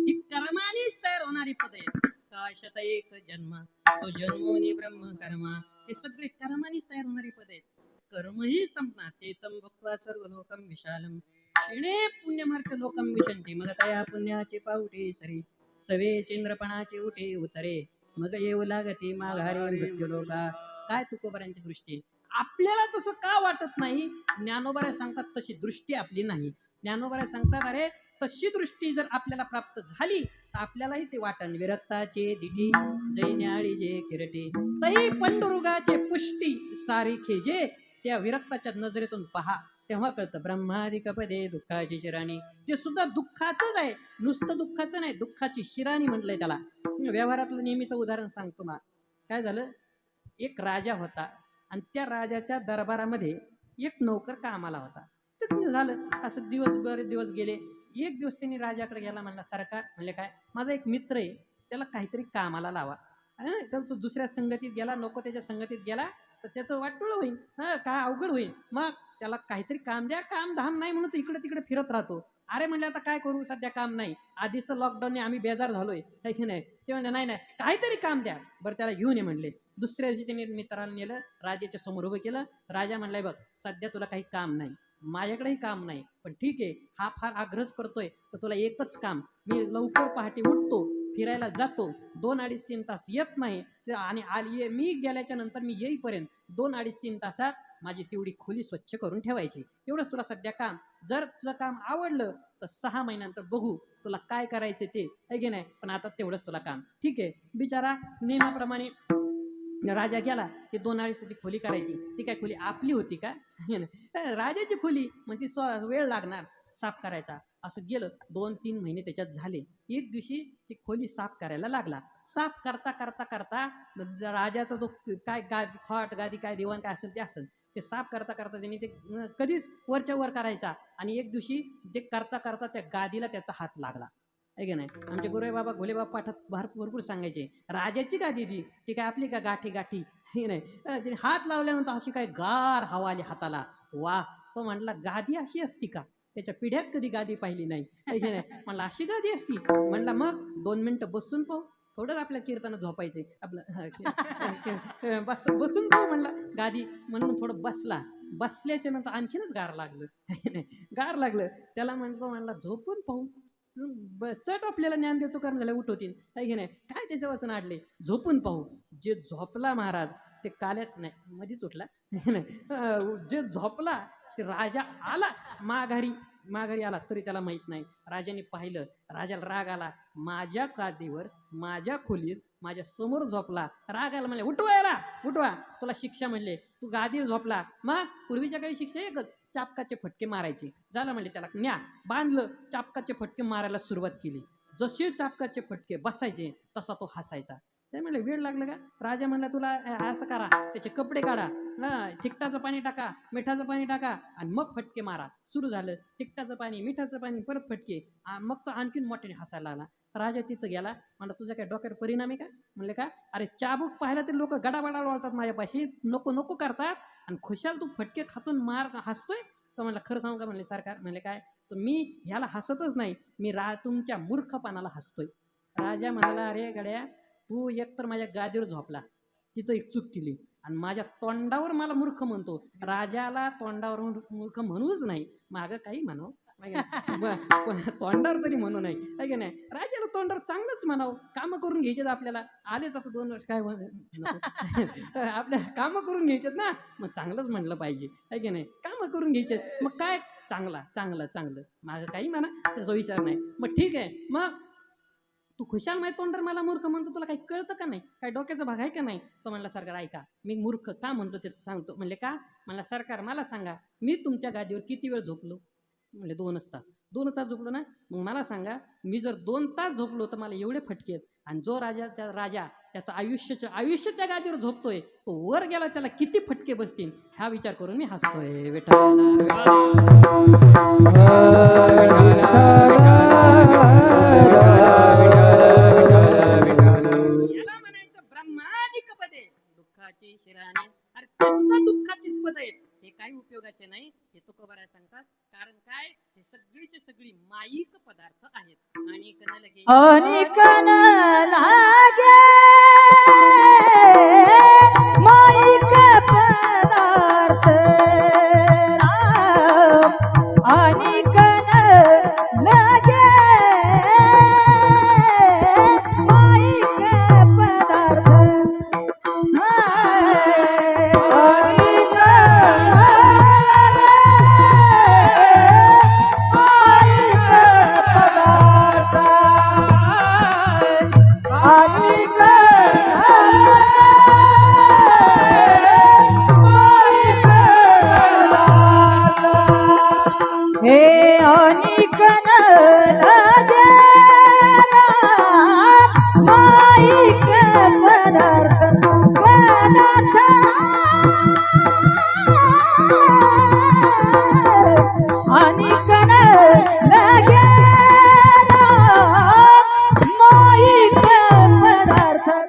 ही कर्मानेच तयार होणारी पदे काशत एक जन्म तो जन्मोनी ब्रह्म कर्मा हे सगळे कर्मानेच तयार होणारी पदे आहेत कर्मही संपणार ते तम भक्त्वा सर्व लोकम विशालम क्षिणे पुण्यमार्ग लोकम विशंती मग तया पुण्याचे पावटे सरी सवे चंद्रपणाचे उठे उतरे मग येऊ लागते माघारे मृत्यू लोका. काय तुकोबारांची दृष्टी आपल्याला तसं का वाटत नाही ज्ञानोबाऱ्या सांगतात तशी दृष्टी आपली नाही. ज्ञानोबाऱ्या सांगतात अरे तशी दृष्टी जर आपल्याला प्राप्त झाली तर आपल्यालाही ते वाटन विरक्ताचे दिठी जैन्याळी जे किरटे तही पंडुरुगाचे पुष्टी सारिखे जे त्या विरक्ताच्या नजरेतून पहा तेव्हा कळतं ब्रह्मादिक पदे दुःखाची शिराणी ते सुद्धा दुःखाचंच आहे नुसतं दुःखाचं नाही दुःखाची शिराणी म्हटलंय त्याला. व्यवहारातलं नेहमीचं उदाहरण सांगतो ना काय झालं एक राजा होता आणि त्या राजाच्या दरबारामध्ये एक नौकर कामाला होता. तर झालं असं बरेच दिवस गेले. एक दिवस त्यांनी राजाकडे गेला म्हणला सरकार म्हणले काय माझा एक मित्र आहे त्याला काहीतरी कामाला लावा. तर तो दुसऱ्या संगतीत गेला नको त्याच्या संगतीत गेला तर त्याचं वाटोळं होईल काय अवघड होईल मग त्याला काहीतरी काम द्या काम धाम नाही म्हणून तो इकडे तिकडे फिरत राहतो. अरे म्हणले आता काय करू सध्या काम नाही आधीच तर लॉकडाऊनने आम्ही बेजार झालोय की नाही. ते म्हणले नाही नाही काहीतरी काम द्या बरं त्याला घेऊन ये म्हणले. दुसऱ्या दिवशी त्यांनी मित्राला नेलं राजाच्या समोर उभं केलं. राजा म्हणलाय बघ सध्या तुला काही काम नाही माझ्याकडेही काम नाही पण ठीक आहे हा फार आग्रह करतोय तर तुला एकच काम मी लवकर पहाटे उठतो फिरायला जातो 2-2.5-3 तास येत नाही आणि मी गेल्याच्या नंतर मी येईपर्यंत 2-2.5-3 तासात माझी तेवढी खोली स्वच्छ करून ठेवायची एवढंच तुला सध्या काम. जर तुझं काम आवडलं तर 6 महिन्यानंतर बघू तुला काय करायचं ते आहे की नाही पण आता तेवढंच तुला काम ठीक आहे. बिचारा नियमाप्रमाणे राजा गेला की 2-2.5 त्याची खोली करायची. ती काय खोली आपली होती का राजाची खोली म्हणजे वेळ लागणार साफ करायचा. असं गेलं 2-3 महिने त्याच्यात झाले. एक दिवशी ती खोली साफ करायला लागला. साफ करता करता करता राजाचा जो काय खाट गादी काय दिवाण काय असेल ते असेल ते साफ करता करता त्यांनी ते कधीच वरच्या वर करायचा आणि एक दिवशी ते करता करता त्या गादीला त्याचा हात लागला आहे की नाही. आमचे गुरुबाई बाबा घोलेबाबा पाठात भरपूर सांगायचे राजाची गादी ती काय आपली का गाठी गाठी हे नाही. तिने हात लावल्यानंतर अशी काय गार हवा आली हाताला वा. तो म्हटला गादी अशी असती का त्याच्या पिढ्यात कधी गादी पाहिली नाही आहे की नाही. म्हणलं अशी गादी असती म्हणला मग 2 मिनिटं बसून पाहू थोडंच आपल्या कीर्तन झोपायचे आपलं बसून पाहू म्हणला गादी म्हणून थोडं बसल्याच्या नंतर आणखीनच गार लागलं त्याला म्हणला झोपून पाहू चट आपल्याला ज्ञान देतो कारण झालं उठवतील काही नाही काय त्याच्या वाचून आडले झोपून पाहू. जे झोपला महाराज ते काल्याच नाही मधीच उठला जे झोपला ते राजा आला माघारी आला तरी त्याला माहित नाही. राजाने पाहिलं राजाला राग आला माझ्या गादीवर माझ्या खोलीत माझ्या समोर झोपला. राग आला म्हणले उठवा तुला शिक्षा म्हणले तू गादीवर झोपला. मग पूर्वीच्या काळी शिक्षा एकच चापकाचे फटके मारायचे. झालं म्हणले त्याला न्या बांधलं चापकाचे फटके मारायला सुरुवात केली. जसे चापकाचे फटके बसायचे तसा तो हसायचा. ते म्हणले वेळ लागलं का राजा म्हणला तुला असं करा त्याचे कपडे काढा तिखटाचं पाणी टाका मिठाचं पाणी टाका आणि मग फटके मारा. सुरू झालं तिखटाचं पाणी मिठाचं पाणी परत फटके मग तो आणखीन मोठ्याने हसायला लागला. राजा तिथं गेला म्हणला तुझ्या काय डोक्यावर परिणाम आहे का म्हणले का अरे चाबूक पाहिला तरी लोक गडाबडा वळतात माझ्यापाशी नको करतात आणि खुशाल तू फटके खातून मार हसतोय. तर म्हणलं खरं सांगू का म्हणले सरकार म्हणले काय तर मी ह्याला हसतच नाही मी तुमच्या मूर्खपणाला हसतोय. राजा म्हणाला अरे गड्या तू एकतर माझ्या गादीवर झोपला तिथं एक चूक केली आणि माझ्या तोंडावर मला मूर्ख म्हणतो. राजाला तोंडावर मूर्ख म्हणूच नाही मागं काही म्हणावं आहे का नाही? तोंडावर तरी म्हणू नाही आहे का नाही. राजाला तोंडावर चांगलंच म्हणावं, कामं करून घ्यायचेत आपल्याला. आलेच आता 2 वर्ष काय नको. आपल्या कामं करून घ्यायचेत ना, मग चांगलंच म्हणलं पाहिजे आहे की नाही. कामं करून घ्यायचेत मग काय, चांगलं माझं काही म्हणा, त्याचा विचार नाही. मग ठीक आहे, मग तू खुशाल माहिती तोंडर मला मूर्ख म्हणतो, तुला काही कळतं का नाही, काय डोक्याचा भाग आहे का नाही. तो म्हणला सरकार ऐका, मी मूर्ख का म्हणतो त्याचं सांगतो. म्हणले का. म्हणला सरकार मला सांगा, मी तुमच्या गादीवर किती वेळ झोपलो. म्हणले 2 तास. 2 तास झोपलो ना, मग मला सांगा, मी जर 2 तास झोपलो तर मला एवढे फटके आहेत, आणि जो राजा त्याचं आयुष्य त्या गादीवर झोपतोय, तो वर गेला त्याला किती फटके बसतील, हा विचार करून मी हसतोय. याला म्हणायचं ब्रह्मादिक पदे, दुःखाची शिराने. अरे ते सुद्धा दुःखाचीच पद आहेत, हे काही उपयोगाचे नाही. हे तुकोबाराय सांगतात. कारण काय, हे सगळीचे सगळी माईक पदार्थ आहेत. आणि कण लगे आणि कण लागे माईक पदार्थ राम. आणि कण लागे माईक पदार्थ. आणि हे अनिकन लागे माईक पदार्थ अनिकन लागे माईक पदार्थ.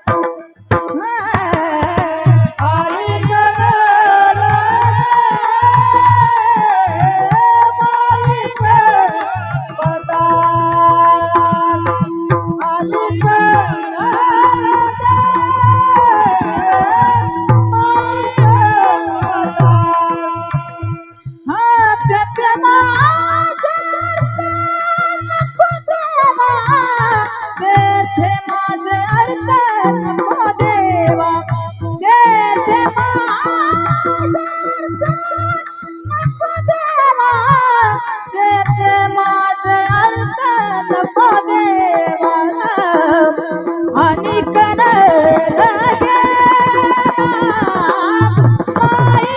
आणि कण लागे माईक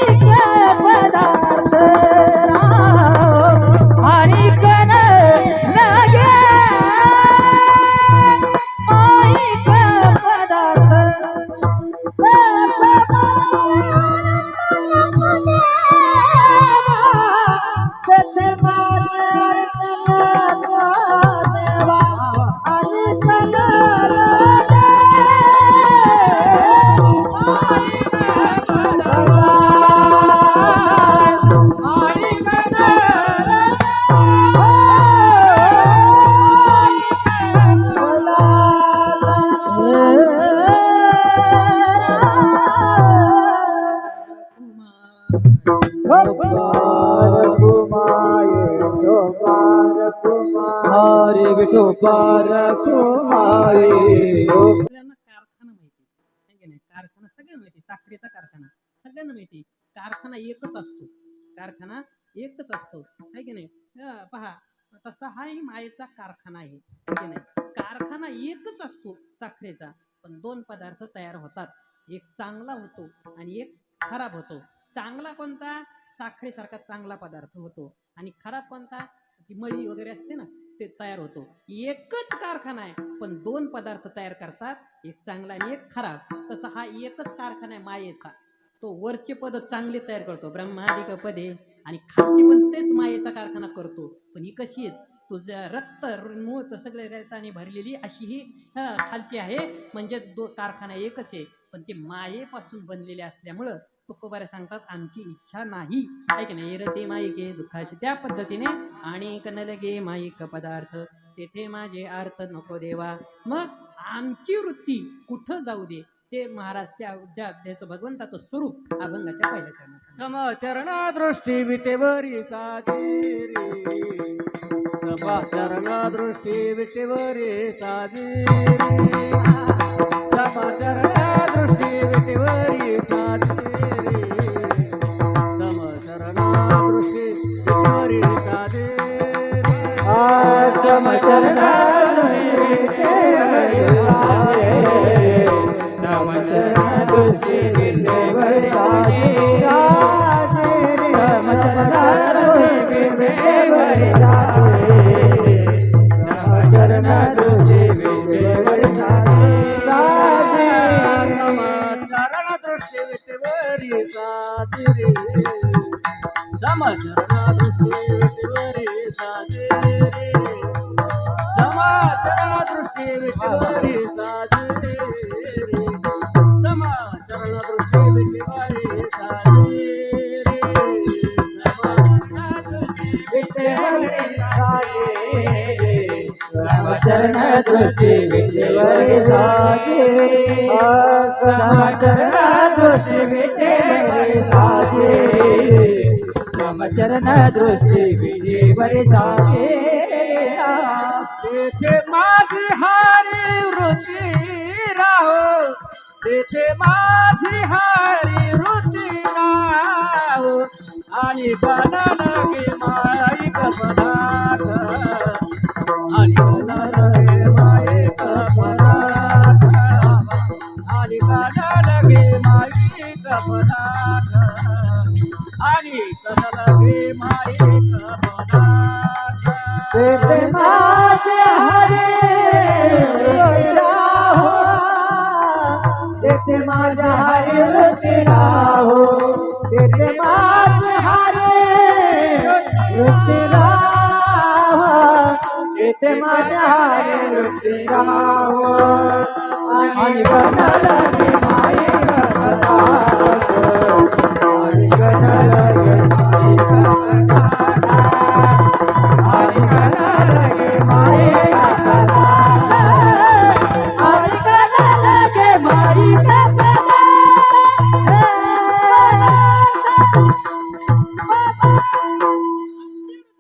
पदार्थ राम. आणि कण लागे माईक पदार्थ. हरे विठो पार कुमारी. सगळ्यांना कारखाना माहिती आहे की नाही. कारखाना सगळ्यांना माहिती, साखरेचा कारखाना सगळ्यांना माहिती. कारखाना एकच असतो, आहे की नाही. पहा, तसा हाही मायेचा कारखाना आहे की नाही. कारखाना एकच असतो साखरेचा, पण 2 पदार्थ तयार होतात. एक चांगला होतो आणि एक खराब होतो. चांगला कोणता, साखरेसारखा चांगला पदार्थ होतो, आणि खराब कोणता, ती मळी वगैरे असते ना, ते तयार होतो. एकच कारखाना आहे, पण 2 पदार्थ तयार करतात, एक चांगला आणि एक खराब. तसा हा एकच कारखाना आहे मायेचा. तो वरचे पद चांगले तयार करतो, ब्रह्मादिक पदे, आणि खालची पण तेच मायेचा कारखाना करतो. पण ही कशी आहे, तुझ्या रक्त मूळ सगळे रक्ताने भरलेली अशी ही खालची आहे. म्हणजे कारखाना एकच आहे, पण ते मायेपासून बनलेले असल्यामुळं तुकोबारे सांगतात, आमची इच्छा नाही, ऐक नाही रते माईके दुःखाची. त्या पद्धतीने आणि कण लगे माईक पदार्थ, तेथे माझे अर्थ नको देवा. मग आमची वृत्ती कुठं जाऊ दे, ते महाराज त्याचं भगवंताचं स्वरूप अभंगाच्या पहिल्या चरणात सांगितलं. समचरणा दृष्टी विटेवरी साजिरी समचरणा दृष्टी विटेवरी साजिरी समचरणा दृष्टी विटेवरी साजिरी समचरणा दृष्टी विटेवरी साजिरी समचरणा चरण दृष्टी विटेवरी साजिरे समचरण दृष्टी विटेवरी साजिरे समचरण दृष्टी विटेवरी साजिरे तेथे माझी हारी वृत्ती राहो तेथे माझी हारी वृत्ती राहो आणि गणन गे माईक पदार्थ आणि गणन गे माईक पदार्थ आणि गणन गे माईक पदार्थ आणि गणन गे माईक पदार्थ तेथे माझे हरे राहो तेथे माझे हरे वृत्ती राहो तेथे माझे हरे वृत्ती राहो तेथे माझे हरे वृत्ती राहो आणि गणलगे माईक पदार्थ आणि गणलगे माईक पदार्थ आणि गणलगे माईक पदार्थ आणि गणलगे माईक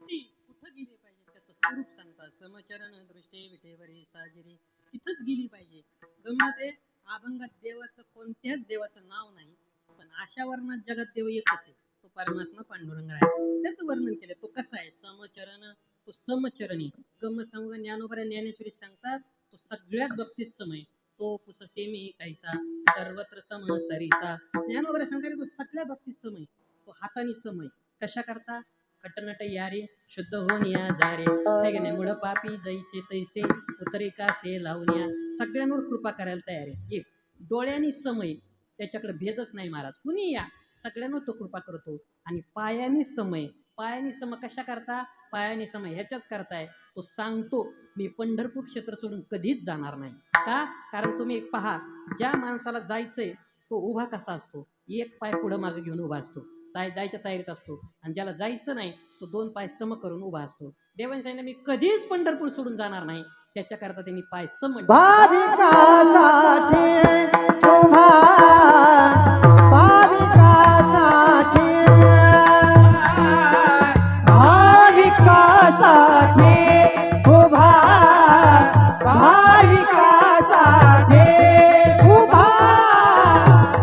ती कुठं गेली पाहिजे त्याचं स्वरूप सांगतात. समचरण दृष्टी विटेवरी साजिरी तिथंच गेली पाहिजे. गंमत आहे, अभंगात देवाचं कोणत्याच देवाचं नाव नाही, पण अशा वर्णात जगात देव एकच आहे, तो परमात्मा पांडुरंग आहे. त्याचं वर्णन केलं. तो कसा आहे? समचरण, तो समचरणी. गंमत सांगू का, ज्ञानोबा ज्ञानेश्वरी सांगतात तो सगळ्याच बाबतीत समय, तो पुससेमी कैसा सर्वत्र सम सरीसा. ज्ञानोबा सांगतात तो सगळ्या बाबतीत समय, तो हाताने समय. कशा करता? कटनट यारे शुद्ध होऊन या जारे आहे की नाही. मुळ पापी जैसे तैसे उतरे कासे लावून या. सगळ्यांवर कृपा करायला तयार आहे. एक डोळ्यांनी समय, त्याच्याकडे भेदच नाही महाराज, कुणी या सगळ्यांवर तो कृपा करतो. आणि पायाने समय, पायाने समय कशा करता? पायाने समय ह्याच्याच करताय. तो सांगतो मी पंढरपूर क्षेत्र सोडून कधीच जाणार नाही. का? कारण तुम्ही एक पहा, ज्या माणसाला जायचंय तो उभा कसा असतो? एक पाय पुढं मागे घेऊन उभा असतो, जायच्या तयारीत असतो. आणि ज्याला जायचं नाही तो दोन पाय सम करून उभा असतो. देवाने सांगितलं मी कधीच पंढरपूर सोडून जाणार नाही, त्याच्याकरता त्यांनी पाय सम. भाविकासाठी उभा भाविकासाठी भाविकासाठी उभा भाविकासाठी उभा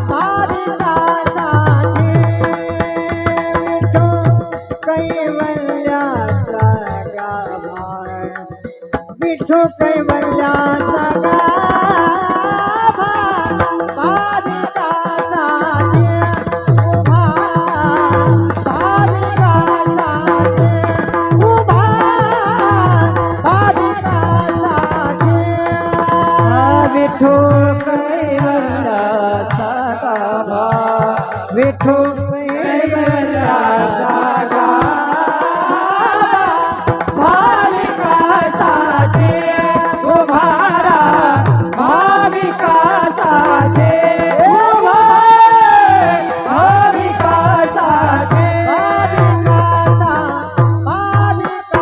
भाविकासाठी विठू कैवल्याचा गाभा भाविकासाठी उभा भाविकासाठी उभा भाविकासाठी विठू कैवल्याचा गाभा विठू कैवल्याचा गाभा भाविकासाठी उभारा भाविकासाठी उभा भाविकासाठी भाविकासाठी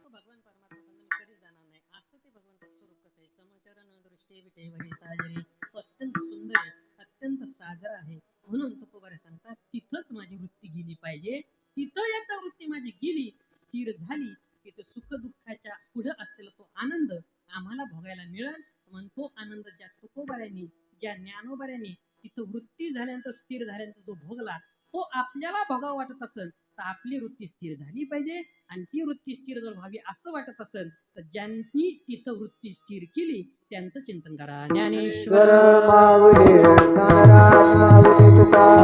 भगवान परमात्मा सांगतो, मी कधीच म्हणून तुकोबारे सांगतात तिथंच माझी वृत्ती गेली पाहिजे. तिथं एकदा वृत्ती माझी गेली, स्थिर झाली, तिथं सुख दुःखाच्या पुढं असलेला तो आनंद आम्हाला भोगायला मिळेल. म्हणून तो आनंद ज्या तुकोबाऱ्यांनी, ज्या ज्ञानोबाऱ्यांनी तिथं वृत्ती झाल्यानंतर स्थिर झाल्यानंतर जो भोगला, तो आपल्याला भोगावा वाटत असेल तर आपली वृत्ती स्थिर झाली पाहिजे. आणि ती वृत्ती स्थिर जर व्हावी असं वाटत असेल तर ज्यांनी तिथं वृत्ती स्थिर केली त्यांचं चिंतन करा. ज्ञानेश्वर माऊली ज्ञानराज माऊली तुका